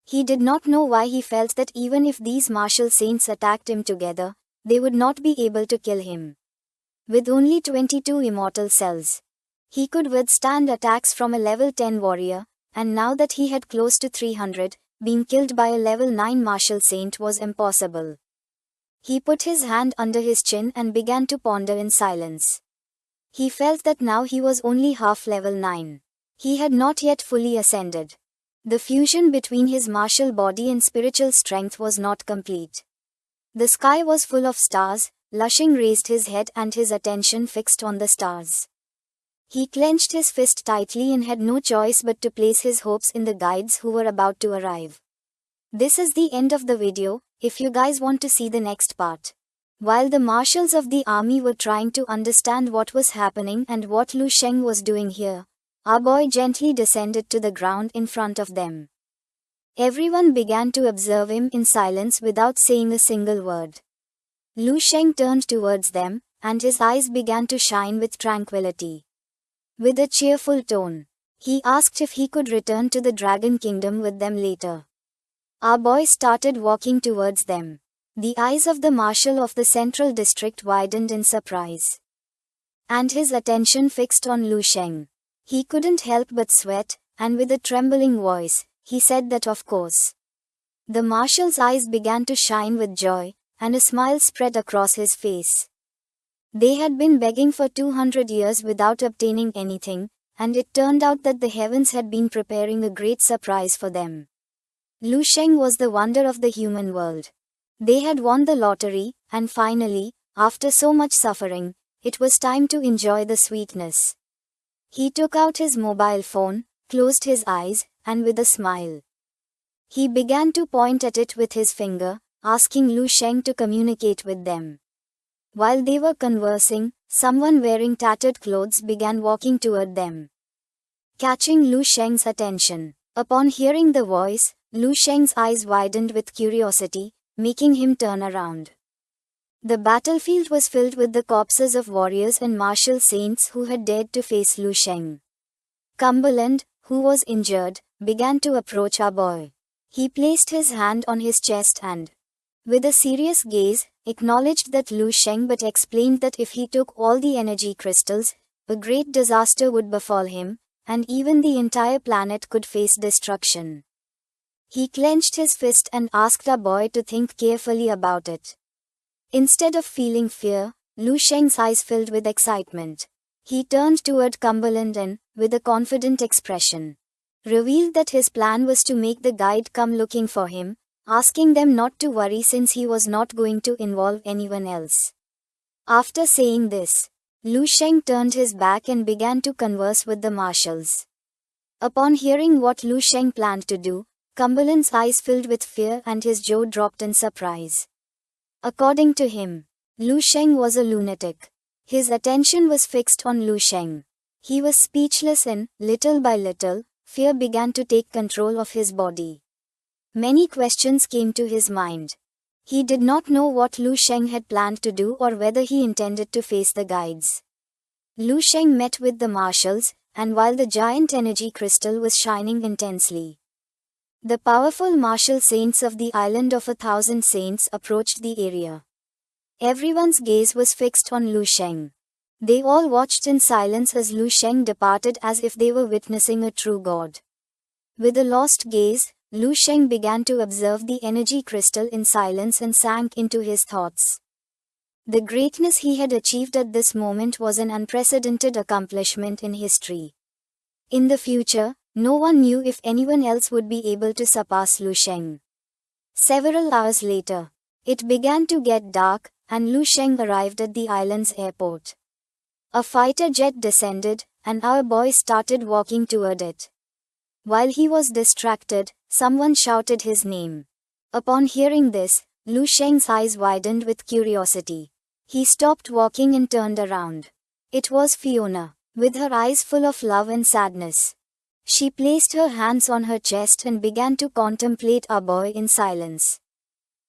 He did not know why he felt that even if these martial saints attacked him together, they would not be able to kill him. With only 22 immortal cells, he could withstand attacks from a level 10 warrior, and now that he had close to 300, being killed by a level 9 martial saint was impossible. He put his hand under his chin and began to ponder in silence. He felt that now he was only half level 9. He had not yet fully ascended. The fusion between his martial body and spiritual strength was not complete. The sky was full of stars. Lushing raised his head and his attention fixed on the stars. He clenched his fist tightly and had no choice but to place his hopes in the guides who were about to arrive. This is the end of the video. If you guys want to see the next part. While the marshals of the army were trying to understand what was happening and what Lushing was doing here, our boy gently descended to the ground in front of them. Everyone began to observe him in silence without saying a single word. Lushing turned towards them, and his eyes began to shine with tranquility. With a cheerful tone, he asked if he could return to the Dragon Kingdom with them later. Our boy started walking towards them. The eyes of the marshal of the central district widened in surprise, and his attention fixed on Lushing. He couldn't help but sweat, and with a trembling voice, he said that of course. The marshal's eyes began to shine with joy, and a smile spread across his face. They had been begging for 200 years without obtaining anything, and it turned out that the heavens had been preparing a great surprise for them. Lushing was the wonder of the human world. They had won the lottery, and finally, after so much suffering, it was time to enjoy the sweetness. He took out his mobile phone, closed his eyes, and with a smile, he began to point at it with his finger, asking Lu Sheng to communicate with them. While they were conversing, someone wearing tattered clothes began walking toward them, catching Lu Sheng's attention. Upon hearing the voice, Lu Sheng's eyes widened with curiosity, making him turn around. The battlefield was filled with the corpses of warriors and martial saints who had dared to face Lu Sheng. Cumberland, who was injured, began to approach our boy. He placed his hand on his chest and, with a serious gaze, acknowledged that Lu Sheng but explained that if he took all the energy crystals, a great disaster would befall him, and even the entire planet could face destruction. He clenched his fist and asked our boy to think carefully about it. Instead of feeling fear, Lu Sheng's eyes filled with excitement. He turned toward Cumberland and, with a confident expression, revealed that his plan was to make the guide come looking for him, asking them not to worry since he was not going to involve anyone else. After saying this, Lu Sheng turned his back and began to converse with the marshals. Upon hearing what Lu Sheng planned to do, Cumberland's eyes filled with fear and his jaw dropped in surprise. According to him, Lu Sheng was a lunatic. His attention was fixed on Lu Sheng. He was speechless and, little by little, fear began to take control of his body. Many questions came to his mind. He did not know what Lu Sheng had planned to do or whether he intended to face the guides. Lu Sheng met with the marshals, and while the giant energy crystal was shining intensely, the powerful martial saints of the Island of 1,000 Saints approached the area. Everyone's gaze was fixed on Lu Sheng. They all watched in silence as Lu Sheng departed as if they were witnessing a true god. With a lost gaze, Lu Sheng began to observe the energy crystal in silence and sank into his thoughts. The greatness he had achieved at this moment was an unprecedented accomplishment in history. In the future, no one knew if anyone else would be able to surpass Lu Sheng. Several hours later, it began to get dark, and Lu Sheng arrived at the island's airport. A fighter jet descended, and our boy started walking toward it. While he was distracted, someone shouted his name. Upon hearing this, Lu Sheng's eyes widened with curiosity. He stopped walking and turned around. It was Fiona, with her eyes full of love and sadness. She placed her hands on her chest and began to contemplate our boy in silence.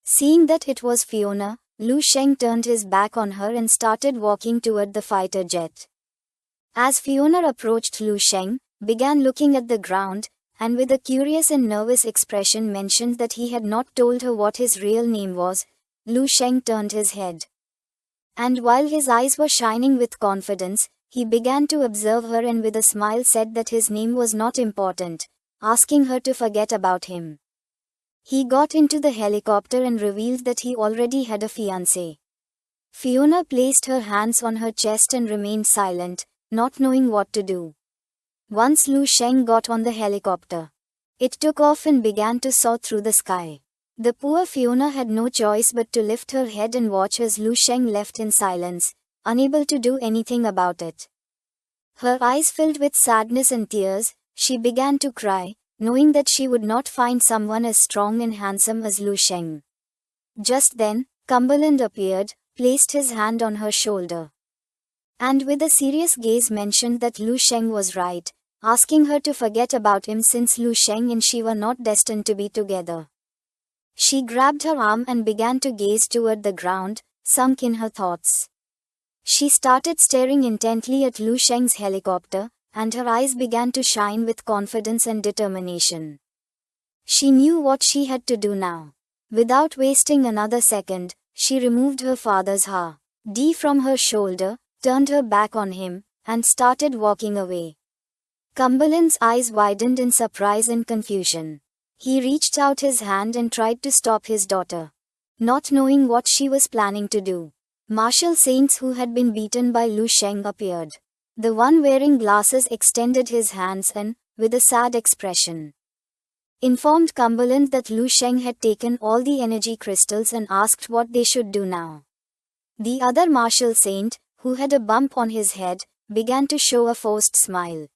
Seeing that it was Fiona, Lu Sheng turned his back on her and started walking toward the fighter jet. As Fiona approached, Lu Sheng began looking at the ground, and with a curious and nervous expression mentioned that he had not told her what his real name was. Lu Sheng turned his head, and while his eyes were shining with confidence, he began to observe her and with a smile said that his name was not important, asking her to forget about him. He got into the helicopter and revealed that he already had a fiancée. Fiona placed her hands on her chest and remained silent, not knowing what to do. Once Lu Sheng got on the helicopter, it took off and began to soar through the sky. The poor Fiona had no choice but to lift her head and watch as Lu Sheng left in silence, unable to do anything about it. Her eyes filled with sadness and tears, she began to cry, knowing that she would not find someone as strong and handsome as Lu Sheng. Just then, Cumberland appeared, placed his hand on her shoulder, and with a serious gaze mentioned that Lu Sheng was right, asking her to forget about him since Lu Sheng and she were not destined to be together. She grabbed her arm and began to gaze toward the ground, sunk in her thoughts. She started staring intently at Lu Sheng's helicopter, and her eyes began to shine with confidence and determination. She knew what she had to do now. Without wasting another second, she removed her father's hood from her shoulder, turned her back on him, and started walking away. Cumberland's eyes widened in surprise and confusion. He reached out his hand and tried to stop his daughter, not knowing what she was planning to do. Martial saints who had been beaten by Lu Sheng appeared. The one wearing glasses extended his hands and, with a sad expression, informed Cumberland that Lu Sheng had taken all the energy crystals and asked what they should do now. The other martial saint, who had a bump on his head, began to show a forced smile.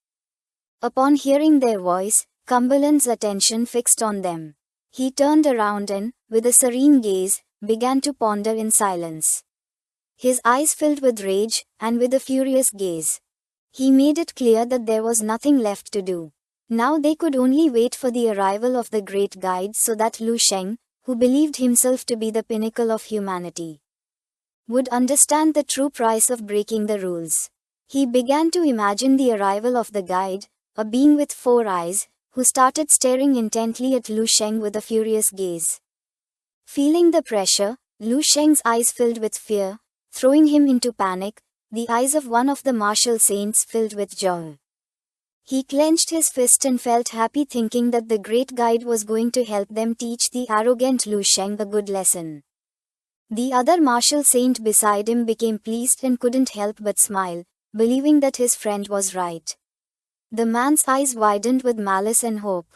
Upon hearing their voice, Cumberland's attention fixed on them. He turned around and, with a serene gaze, began to ponder in silence. His eyes filled with rage, and with a furious gaze. He made it clear that there was nothing left to do. Now they could only wait for the arrival of the great guide so that Lu Sheng, who believed himself to be the pinnacle of humanity, would understand the true price of breaking the rules. He began to imagine the arrival of the guide, a being with 4 eyes, who started staring intently at Lu Sheng with a furious gaze. Feeling the pressure, Lu Sheng's eyes filled with fear, throwing him into panic. The eyes of one of the martial saints filled with joy. He clenched his fist and felt happy, thinking that the great guide was going to help them teach the arrogant Lu Sheng a good lesson. The other martial saint beside him became pleased and couldn't help but smile, believing that his friend was right. The man's eyes widened with malice and hope.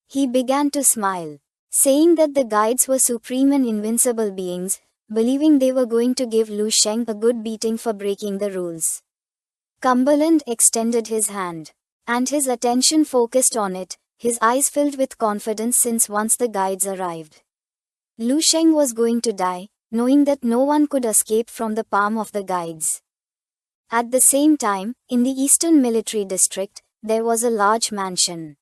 He began to smile, saying that the guides were supreme and invincible beings, believing they were going to give Lu Sheng a good beating for breaking the rules. Cumberland extended his hand, and his attention focused on it, his eyes filled with confidence since once the guides arrived, Lu Sheng was going to die, knowing that no one could escape from the palm of the guides. At the same time, in the Eastern Military District, there was a large mansion.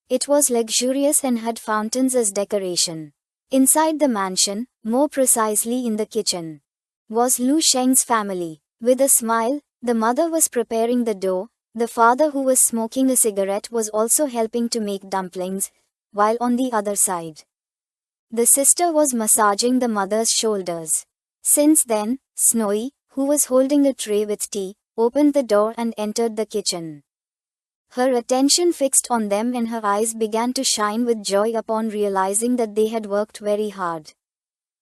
It was luxurious and had fountains as decoration. Inside the mansion, more precisely in the kitchen, was Lu Sheng's family. With a smile, the mother was preparing the dough, the father, who was smoking a cigarette, was also helping to make dumplings, while on the other side, the sister was massaging the mother's shoulders. Since then, Snowy, who was holding a tray with tea, opened the door and entered the kitchen. Her attention fixed on them and her eyes began to shine with joy upon realizing that they had worked very hard.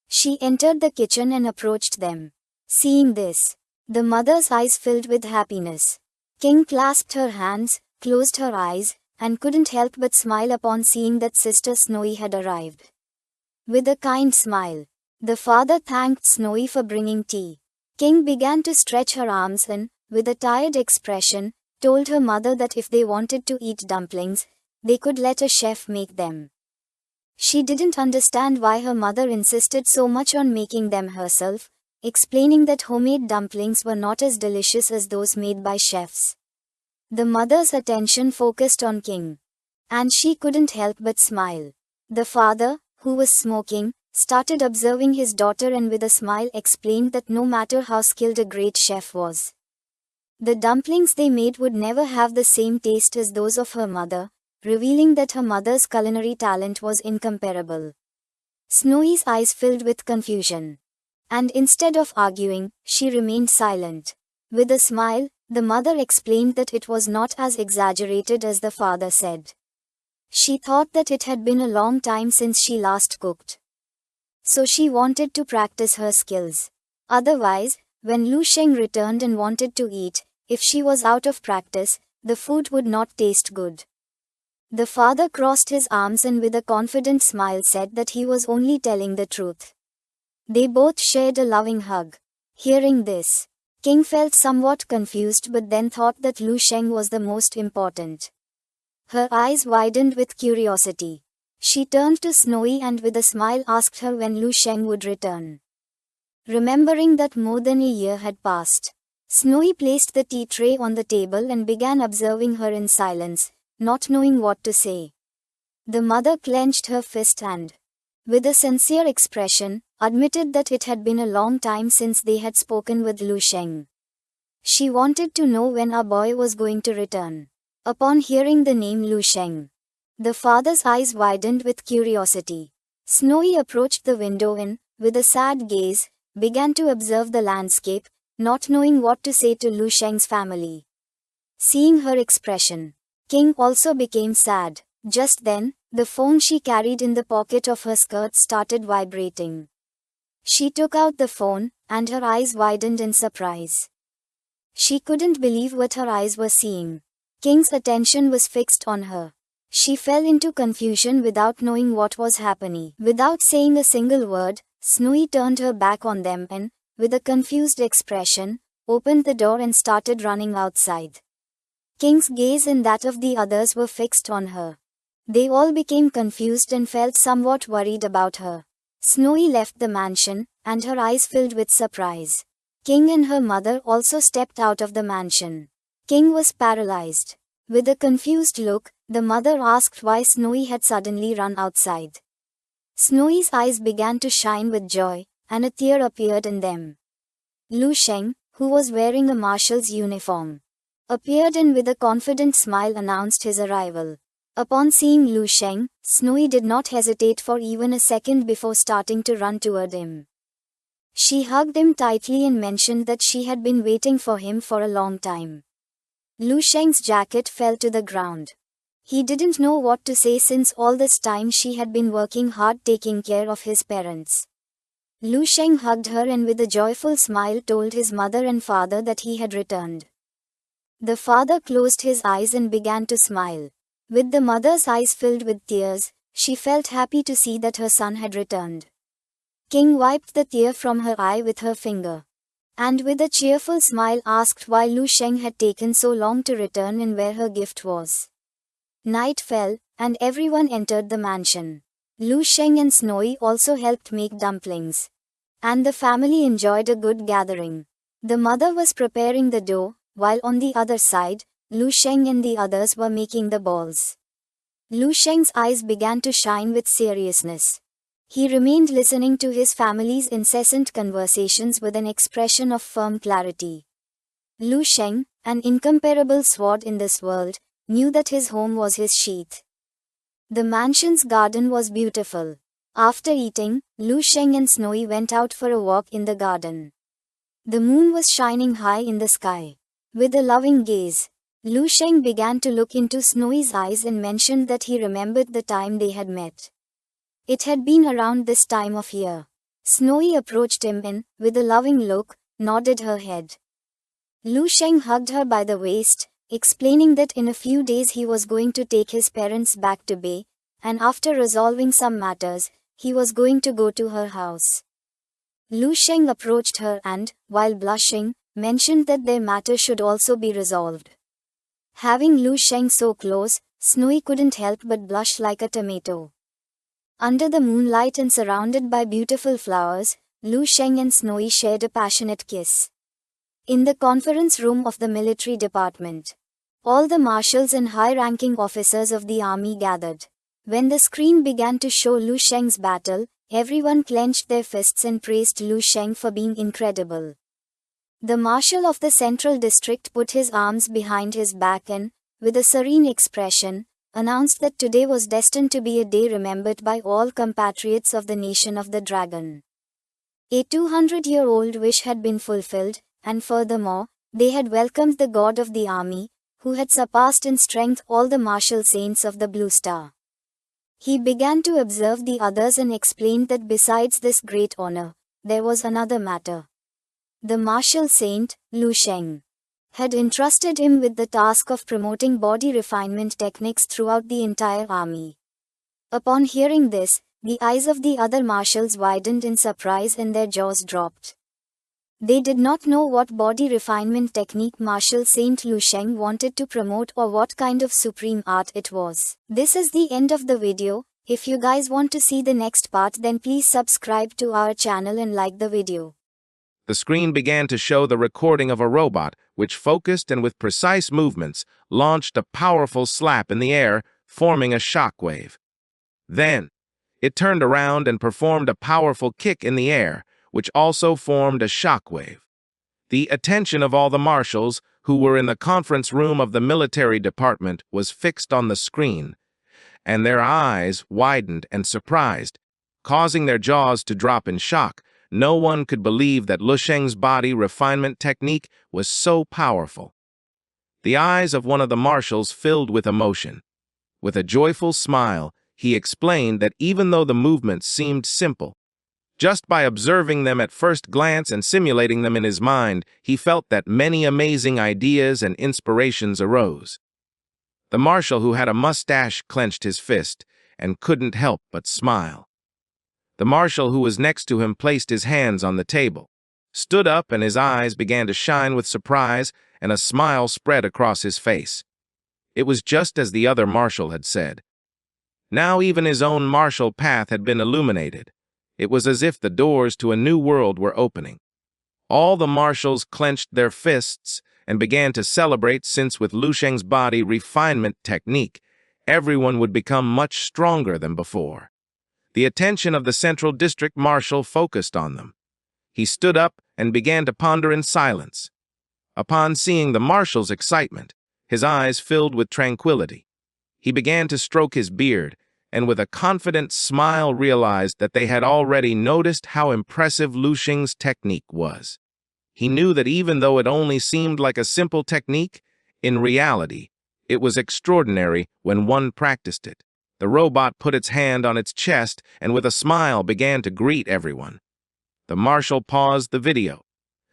She entered the kitchen and approached them. Seeing this, the mother's eyes filled with happiness. King clasped her hands, closed her eyes, and couldn't help but smile upon seeing that Sister Snowy had arrived. With a kind smile, the father thanked Snowy for bringing tea. King began to stretch her arms and, with a tired expression, told her mother that if they wanted to eat dumplings, they could let a chef make them. She didn't understand why her mother insisted so much on making them herself, explaining that homemade dumplings were not as delicious as those made by chefs. The mother's attention focused on King, and she couldn't help but smile. The father, who was smoking, started observing his daughter and with a smile explained that no matter how skilled a great chef was, the dumplings they made would never have the same taste as those of her mother, revealing that her mother's culinary talent was incomparable. Snowy's eyes filled with confusion, and instead of arguing, she remained silent. With a smile, the mother explained that it was not as exaggerated as the father said. She thought that it had been a long time since she last cooked, so she wanted to practice her skills. Otherwise, when Lu Sheng returned and wanted to eat, if she was out of practice, the food would not taste good. The father crossed his arms and with a confident smile said that he was only telling the truth. They both shared a loving hug. Hearing this, King felt somewhat confused but then thought that Lu Sheng was the most important. Her eyes widened with curiosity. She turned to Snowy and with a smile asked her when Lu Sheng would return. Remembering that more than a year had passed, Snowy placed the tea tray on the table and began observing her in silence, not knowing what to say. The mother clenched her fist and, with a sincere expression, admitted that it had been a long time since they had spoken with Lu Sheng. She wanted to know when our boy was going to return. Upon hearing the name Lu Sheng, the father's eyes widened with curiosity. Snowy approached the window and, with a sad gaze, began to observe the landscape, not knowing what to say to Lu Sheng's family. Seeing her expression, King also became sad. Just then, the phone she carried in the pocket of her skirt started vibrating. She took out the phone, and her eyes widened in surprise. She couldn't believe what her eyes were seeing. King's attention was fixed on her. She fell into confusion without knowing what was happening. Without saying a single word, Snowy turned her back on them and, with a confused expression, opened the door and started running outside. King's gaze and that of the others were fixed on her. They all became confused and felt somewhat worried about her. Snowy left the mansion, and her eyes filled with surprise. King and her mother also stepped out of the mansion. King was paralyzed. With a confused look, the mother asked why Snowy had suddenly run outside. Snowy's eyes began to shine with joy, and a tear appeared in them. Lu Sheng, who was wearing a marshal's uniform, appeared and with a confident smile announced his arrival. Upon seeing Lu Sheng, Snowy did not hesitate for even a second before starting to run toward him. She hugged him tightly and mentioned that she had been waiting for him for a long time. Lu Sheng's jacket fell to the ground. He didn't know what to say since all this time she had been working hard taking care of his parents. Lu Sheng hugged her and with a joyful smile told his mother and father that he had returned. The father closed his eyes and began to smile. With the mother's eyes filled with tears, she felt happy to see that her son had returned. King wiped the tear from her eye with her finger, and with a cheerful smile asked why Lu Sheng had taken so long to return and where her gift was. Night fell, and everyone entered the mansion. Lu Sheng and Snowy also helped make dumplings, and the family enjoyed a good gathering. The mother was preparing the dough, while on the other side, Lu Sheng and the others were making the balls. Lu Sheng's eyes began to shine with seriousness. He remained listening to his family's incessant conversations with an expression of firm clarity. Lu Sheng, an incomparable sword in this world, knew that his home was his sheath. The mansion's garden was beautiful. After eating, Lu Sheng and Snowy went out for a walk in the garden. The moon was shining high in the sky. With a loving gaze, Lu Sheng began to look into Snowy's eyes and mentioned that he remembered the time they had met. It had been around this time of year. Snowy approached him and, with a loving look, nodded her head. Lu Sheng hugged her by the waist, explaining that in a few days he was going to take his parents back to Bay, and after resolving some matters, he was going to go to her house. Lu Sheng approached her and, while blushing, mentioned that their matter should also be resolved. Having Lu Sheng so close, Snowy couldn't help but blush like a tomato. Under the moonlight and surrounded by beautiful flowers, Lu Sheng and Snowy shared a passionate kiss. In the conference room of the military department, all the marshals and high-ranking officers of the army gathered. When the screen began to show Lu Sheng's battle, everyone clenched their fists and praised Lu Sheng for being incredible. The marshal of the central district put his arms behind his back and, with a serene expression, announced that today was destined to be a day remembered by all compatriots of the Nation of the Dragon. A 200-year-old wish had been fulfilled, and furthermore, they had welcomed the god of the army, who had surpassed in strength all the martial saints of the Blue Star. He began to observe the others and explained that besides this great honor, there was another matter. The martial saint, Lu Sheng, had entrusted him with the task of promoting body refinement techniques throughout the entire army. Upon hearing this, the eyes of the other marshals widened in surprise and their jaws dropped. They did not know what body refinement technique Marshal Saint Lu Sheng wanted to promote or what kind of supreme art it was. This is the end of the video. If you guys want to see the next part, then please subscribe to our channel and like the video. The screen began to show the recording of a robot, which focused and with precise movements, launched a powerful slap in the air, forming a shockwave. Then, it turned around and performed a powerful kick in the air, which also formed a shockwave. The attention of all the marshals, who were in the conference room of the military department, was fixed on the screen, and their eyes widened and surprised, causing their jaws to drop in shock. No one could believe that Lu Sheng's body refinement technique was so powerful. The eyes of one of the marshals filled with emotion. With a joyful smile, he explained that even though the movements seemed simple, just by observing them at first glance and simulating them in his mind, he felt that many amazing ideas and inspirations arose. The marshal who had a mustache clenched his fist and couldn't help but smile. The marshal who was next to him placed his hands on the table, stood up, and his eyes began to shine with surprise, and a smile spread across his face. It was just as the other marshal had said. Now even his own martial path had been illuminated. It was as if the doors to a new world were opening. All the marshals clenched their fists and began to celebrate, since with Lu Sheng's body refinement technique, everyone would become much stronger than before. The attention of the Central District Marshal focused on them. He stood up and began to ponder in silence. Upon seeing the marshal's excitement, his eyes filled with tranquility. He began to stroke his beard, and with a confident smile realized that they had already noticed how impressive Lu Sheng's technique was. He knew that even though it only seemed like a simple technique, in reality, it was extraordinary when one practiced it. The robot put its hand on its chest and with a smile began to greet everyone. The marshal paused the video,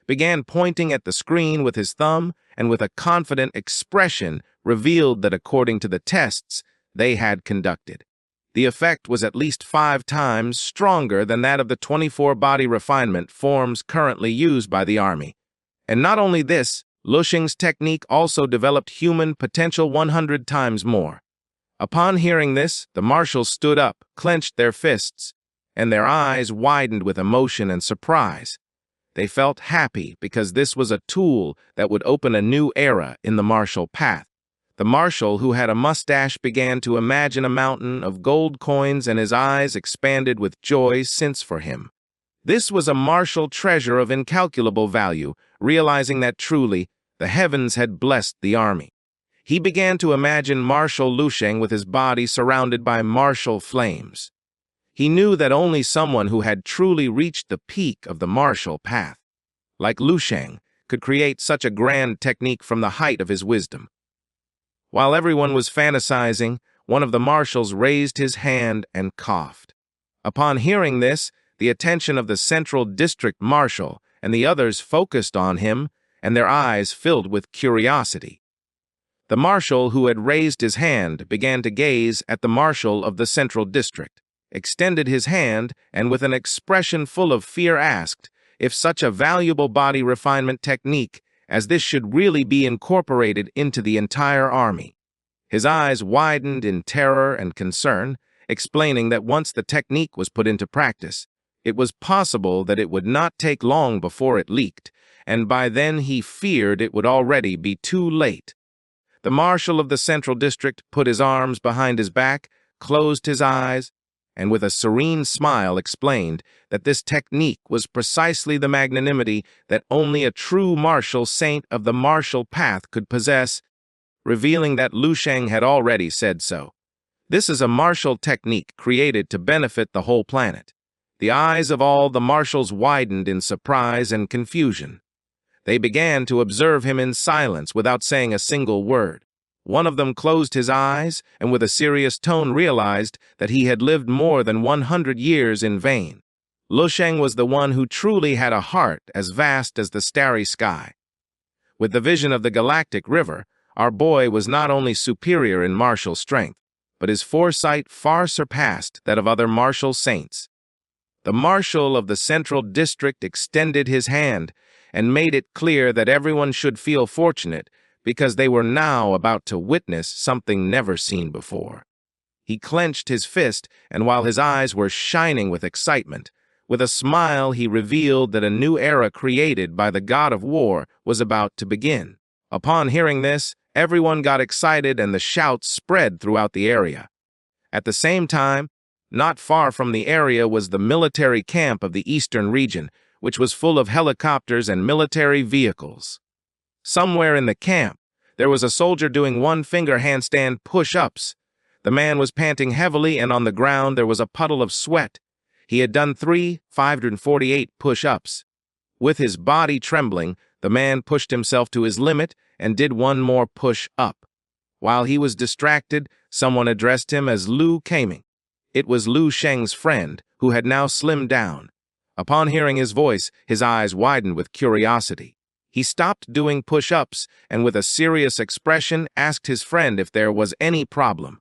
began pointing at the screen with his thumb, and with a confident expression revealed that according to the tests they had conducted, the effect was at least 5 times stronger than that of the 24 body refinement forms currently used by the army. And not only this, Lu Sheng's technique also developed human potential 100 times more. Upon hearing this, the marshals stood up, clenched their fists, and their eyes widened with emotion and surprise. They felt happy because this was a tool that would open a new era in the martial path. The marshal, who had a mustache, began to imagine a mountain of gold coins, and his eyes expanded with joy, since for him this was a martial treasure of incalculable value, realizing that truly the heavens had blessed the army. He began to imagine Marshal Lu Sheng with his body surrounded by martial flames. He knew that only someone who had truly reached the peak of the martial path, like Lu Sheng, could create such a grand technique from the height of his wisdom. While everyone was fantasizing, one of the marshals raised his hand and coughed. Upon hearing this, the attention of the Central District Marshal and the others focused on him, and their eyes filled with curiosity. The marshal who had raised his hand began to gaze at the marshal of the Central District, extended his hand, and with an expression full of fear asked if such a valuable body refinement technique as this should really be incorporated into the entire army. His eyes widened in terror and concern, explaining that once the technique was put into practice, it was possible that it would not take long before it leaked, and by then he feared it would already be too late. The marshal of the Central District put his arms behind his back, closed his eyes, and with a serene smile explained that this technique was precisely the magnanimity that only a true martial saint of the martial path could possess, revealing that Lu Sheng had already said so. This is a martial technique created to benefit the whole planet. The eyes of all the marshals widened in surprise and confusion. They began to observe him in silence without saying a single word. One of them closed his eyes and with a serious tone realized that he had lived more than 100 years in vain. Lu Sheng was the one who truly had a heart as vast as the starry sky. With the vision of the galactic river, our boy was not only superior in martial strength, but his foresight far surpassed that of other martial saints. The marshal of the Central District extended his hand and made it clear that everyone should feel fortunate because they were now about to witness something never seen before. He clenched his fist, and while his eyes were shining with excitement, with a smile he revealed that a new era created by the god of war was about to begin. Upon hearing this, everyone got excited and the shouts spread throughout the area. At the same time, not far from the area was the military camp of the eastern region, which was full of helicopters and military vehicles. Somewhere in the camp, there was a soldier doing one-finger handstand push-ups. The man was panting heavily, and on the ground there was a puddle of sweat. He had done 548 push-ups. With his body trembling, the man pushed himself to his limit and did one more push-up. While he was distracted, someone addressed him as Lu Kaming. It was Lu Sheng's friend, who had now slimmed down. Upon hearing his voice, his eyes widened with curiosity. He stopped doing push-ups and with a serious expression asked his friend if there was any problem.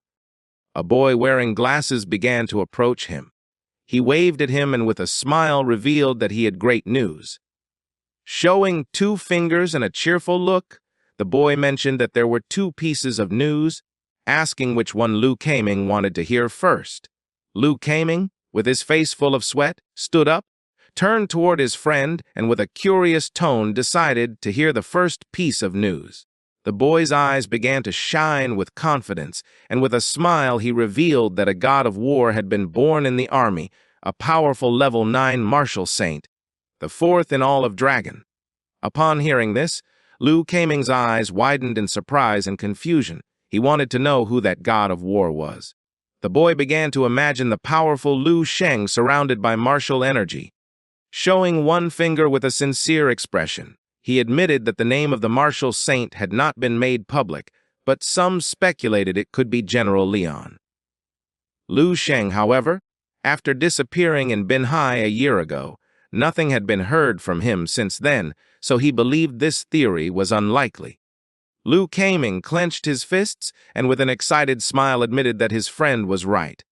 A boy wearing glasses began to approach him. He waved at him and with a smile revealed that he had great news. Showing 2 fingers and a cheerful look, the boy mentioned that there were 2 pieces of news. asking which one Liu Kaming wanted to hear first. Liu Kaming, with his face full of sweat, stood up, turned toward his friend, and with a curious tone decided to hear the first piece of news. The boy's eyes began to shine with confidence, and with a smile he revealed that a god of war had been born in the army, a powerful level 9 martial saint, the fourth in all of Dragon. Upon hearing this, Liu Kaming's eyes widened in surprise and confusion. He wanted to know who that god of war was. The boy began to imagine the powerful Liu Sheng surrounded by martial energy. Showing one finger with a sincere expression, he admitted that the name of the martial saint had not been made public, but some speculated it could be General Leon. Liu Sheng, however, after disappearing in Binhai a year ago, nothing had been heard from him since then, so he believed this theory was unlikely. Liu Kaming clenched his fists and with an excited smile admitted that his friend was right.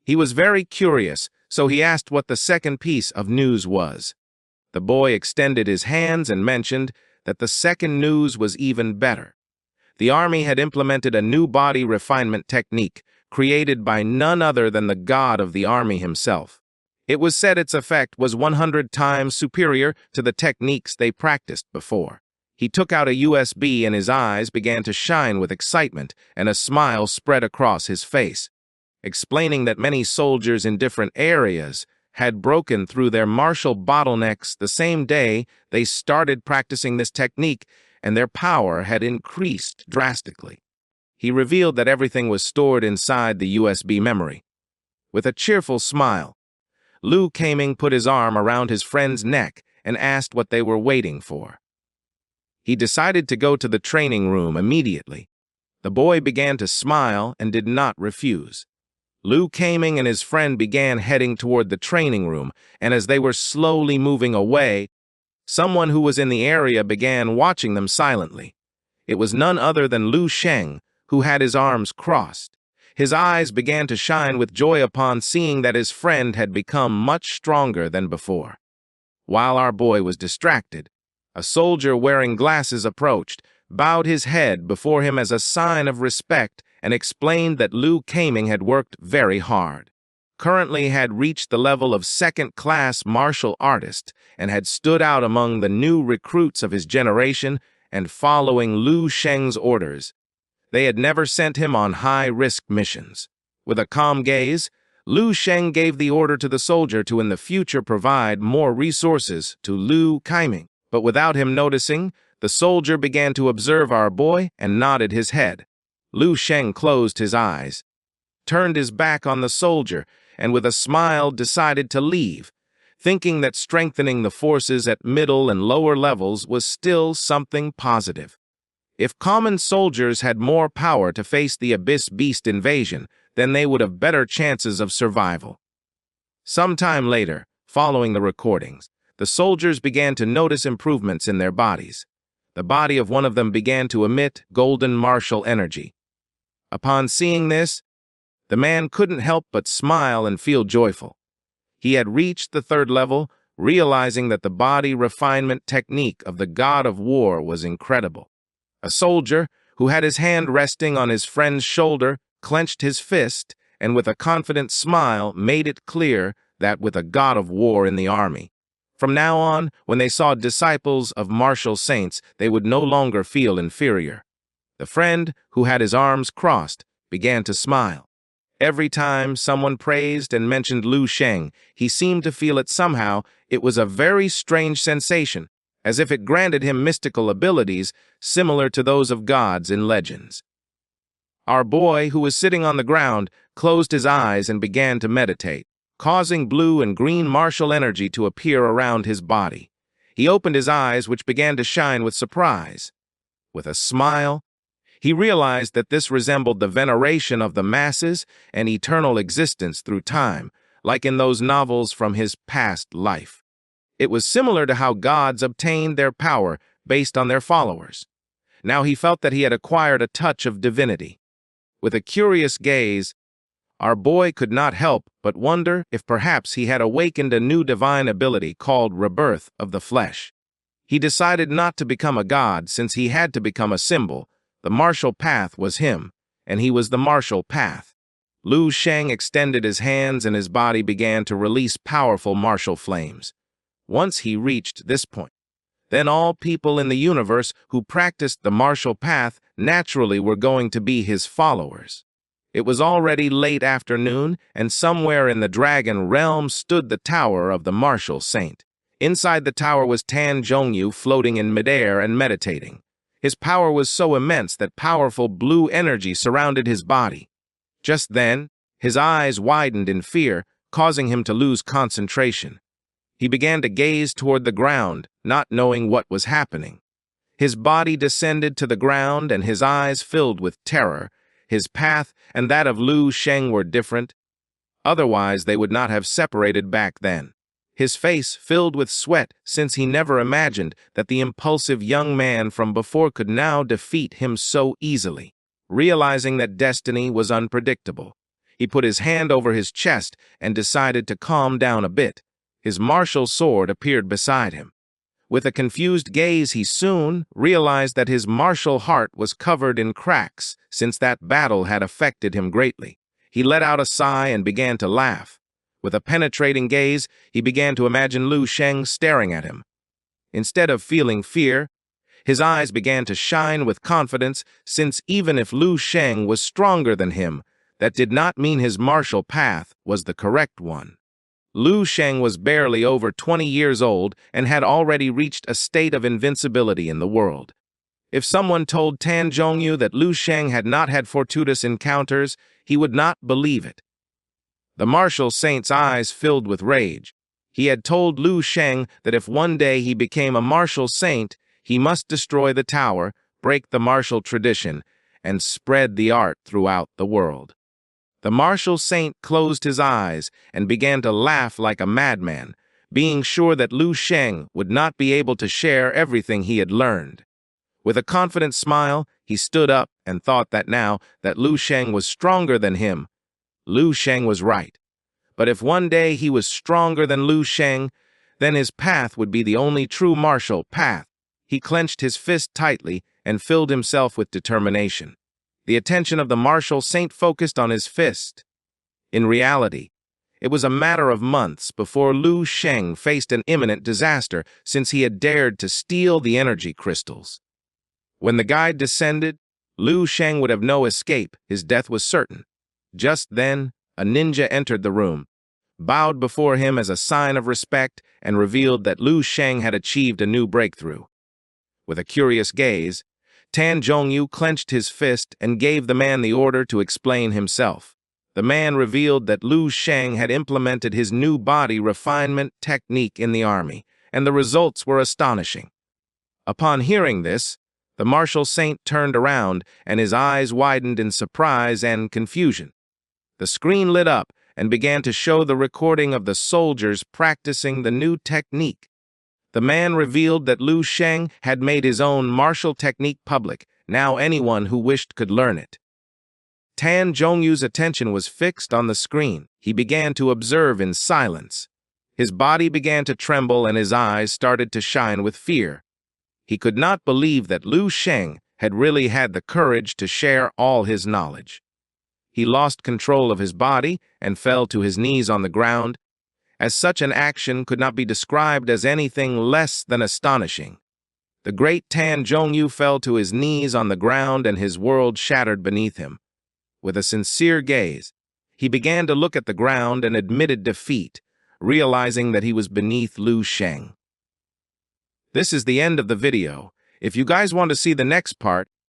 He was very curious, so he asked what the second piece of news was. The boy extended his hands and mentioned that the second news was even better. The army had implemented a new body refinement technique created by none other than the god of the army himself. It was said its effect was 100 times superior to the techniques they practiced before. He took out a USB and his eyes began to shine with excitement, and a smile spread across his face, explaining that many soldiers in different areas had broken through their martial bottlenecks the same day they started practicing this technique, and their power had increased drastically. He revealed that everything was stored inside the USB memory. With a cheerful smile, Liu Kaming put his arm around his friend's neck and asked what they were waiting for. He decided to go to the training room immediately. The boy began to smile and did not refuse. Liu Kaming and his friend began heading toward the training room, and as they were slowly moving away, someone who was in the area began watching them silently. It was none other than Liu Sheng, who had his arms crossed. His eyes began to shine with joy upon seeing that his friend had become much stronger than before. While our boy was distracted, a soldier wearing glasses approached, bowed his head before him as a sign of respect, and explained that Liu Kaming had worked very hard, currently had reached the level of second-class martial artist, and had stood out among the new recruits of his generation and following Liu Sheng's orders. They had never sent him on high-risk missions. With a calm gaze, Liu Sheng gave the order to the soldier to in the future provide more resources to Liu Kaming. But without him noticing, the soldier began to observe our boy and nodded his head. Liu Sheng closed his eyes, turned his back on the soldier, and with a smile decided to leave, thinking that strengthening the forces at middle and lower levels was still something positive. If common soldiers had more power to face the Abyss Beast invasion, then they would have better chances of survival. Sometime later, following the recordings, the soldiers began to notice improvements in their bodies. The body of one of them began to emit golden martial energy. Upon seeing this, the man couldn't help but smile and feel joyful. He had reached the third level, realizing that the body refinement technique of the god of war was incredible. A soldier, who had his hand resting on his friend's shoulder, clenched his fist, and with a confident smile made it clear that with a god of war in the army, from now on, when they saw disciples of martial saints, they would no longer feel inferior. The friend, who had his arms crossed, began to smile. Every time someone praised and mentioned Liu Sheng, he seemed to feel it somehow. It was a very strange sensation, as if it granted him mystical abilities similar to those of gods in legends. Our boy, who was sitting on the ground, closed his eyes and began to meditate, causing blue and green martial energy to appear around his body. He opened his eyes, which began to shine with surprise. With a smile, he realized that this resembled the veneration of the masses and eternal existence through time, like in those novels from his past life. It was similar to how gods obtained their power based on their followers. Now he felt that he had acquired a touch of divinity. With a curious gaze, our boy could not help but wonder if perhaps he had awakened a new divine ability called rebirth of the flesh. He decided not to become a god since he had to become a symbol. The martial path was him, and he was the martial path. Lu Sheng extended his hands and his body began to release powerful martial flames. Once he reached this point, then all people in the universe who practiced the martial path naturally were going to be his followers. It was already late afternoon, and somewhere in the dragon realm stood the tower of the martial saint. Inside the tower was Tan Zhongyu floating in midair and meditating. His power was so immense that powerful blue energy surrounded his body. Just then, his eyes widened in fear, causing him to lose concentration. He began to gaze toward the ground, not knowing what was happening. His body descended to the ground and his eyes filled with terror. His path and that of Lu Sheng were different. Otherwise, they would not have separated back then. His face filled with sweat, since he never imagined that the impulsive young man from before could now defeat him so easily. Realizing that destiny was unpredictable, he put his hand over his chest and decided to calm down a bit. His martial sword appeared beside him. With a confused gaze, he soon realized that his martial heart was covered in cracks, since that battle had affected him greatly. He let out a sigh and began to laugh. With a penetrating gaze, he began to imagine Lu Sheng staring at him. Instead of feeling fear, his eyes began to shine with confidence, since even if Lu Sheng was stronger than him, that did not mean his martial path was the correct one. Lu Sheng was barely over 20 years old and had already reached a state of invincibility in the world. If someone told Tan Zhongyu that Lu Sheng had not had fortuitous encounters, he would not believe it. The martial saint's eyes filled with rage. He had told Lu Sheng that if one day he became a martial saint, he must destroy the tower, break the martial tradition, and spread the art throughout the world. The martial saint closed his eyes and began to laugh like a madman, being sure that Lu Sheng would not be able to share everything he had learned. With a confident smile, he stood up and thought that now that Lu Sheng was stronger than him, Lu Sheng was right. But if one day he was stronger than Lu Sheng, then his path would be the only true martial path. He clenched his fist tightly and filled himself with determination. The attention of the martial saint focused on his fist. In reality, it was a matter of months before Lu Sheng faced an imminent disaster, since he had dared to steal the energy crystals. When the guide descended, Lu Sheng would have no escape. His death was certain. Just then, a ninja entered the room, bowed before him as a sign of respect, and revealed that Lu Sheng had achieved a new breakthrough. With a curious gaze, Tan Zhongyu clenched his fist and gave the man the order to explain himself. The man revealed that Lu Sheng had implemented his new body refinement technique in the army, and the results were astonishing. Upon hearing this, the martial saint turned around and his eyes widened in surprise and confusion. The screen lit up and began to show the recording of the soldiers practicing the new technique. The man revealed that Lu Sheng had made his own martial technique public. Now anyone who wished could learn it. Tan Zhongyu's attention was fixed on the screen. He began to observe in silence. His body began to tremble and his eyes started to shine with fear. He could not believe that Lu Sheng had really had the courage to share all his knowledge. He lost control of his body and fell to his knees on the ground, as such an action could not be described as anything less than astonishing. The great Tan Zhongyu fell to his knees on the ground and his world shattered beneath him. With a sincere gaze, he began to look at the ground and admitted defeat, realizing that he was beneath Lu Sheng. This is the end of the video. If you guys want to see the next part,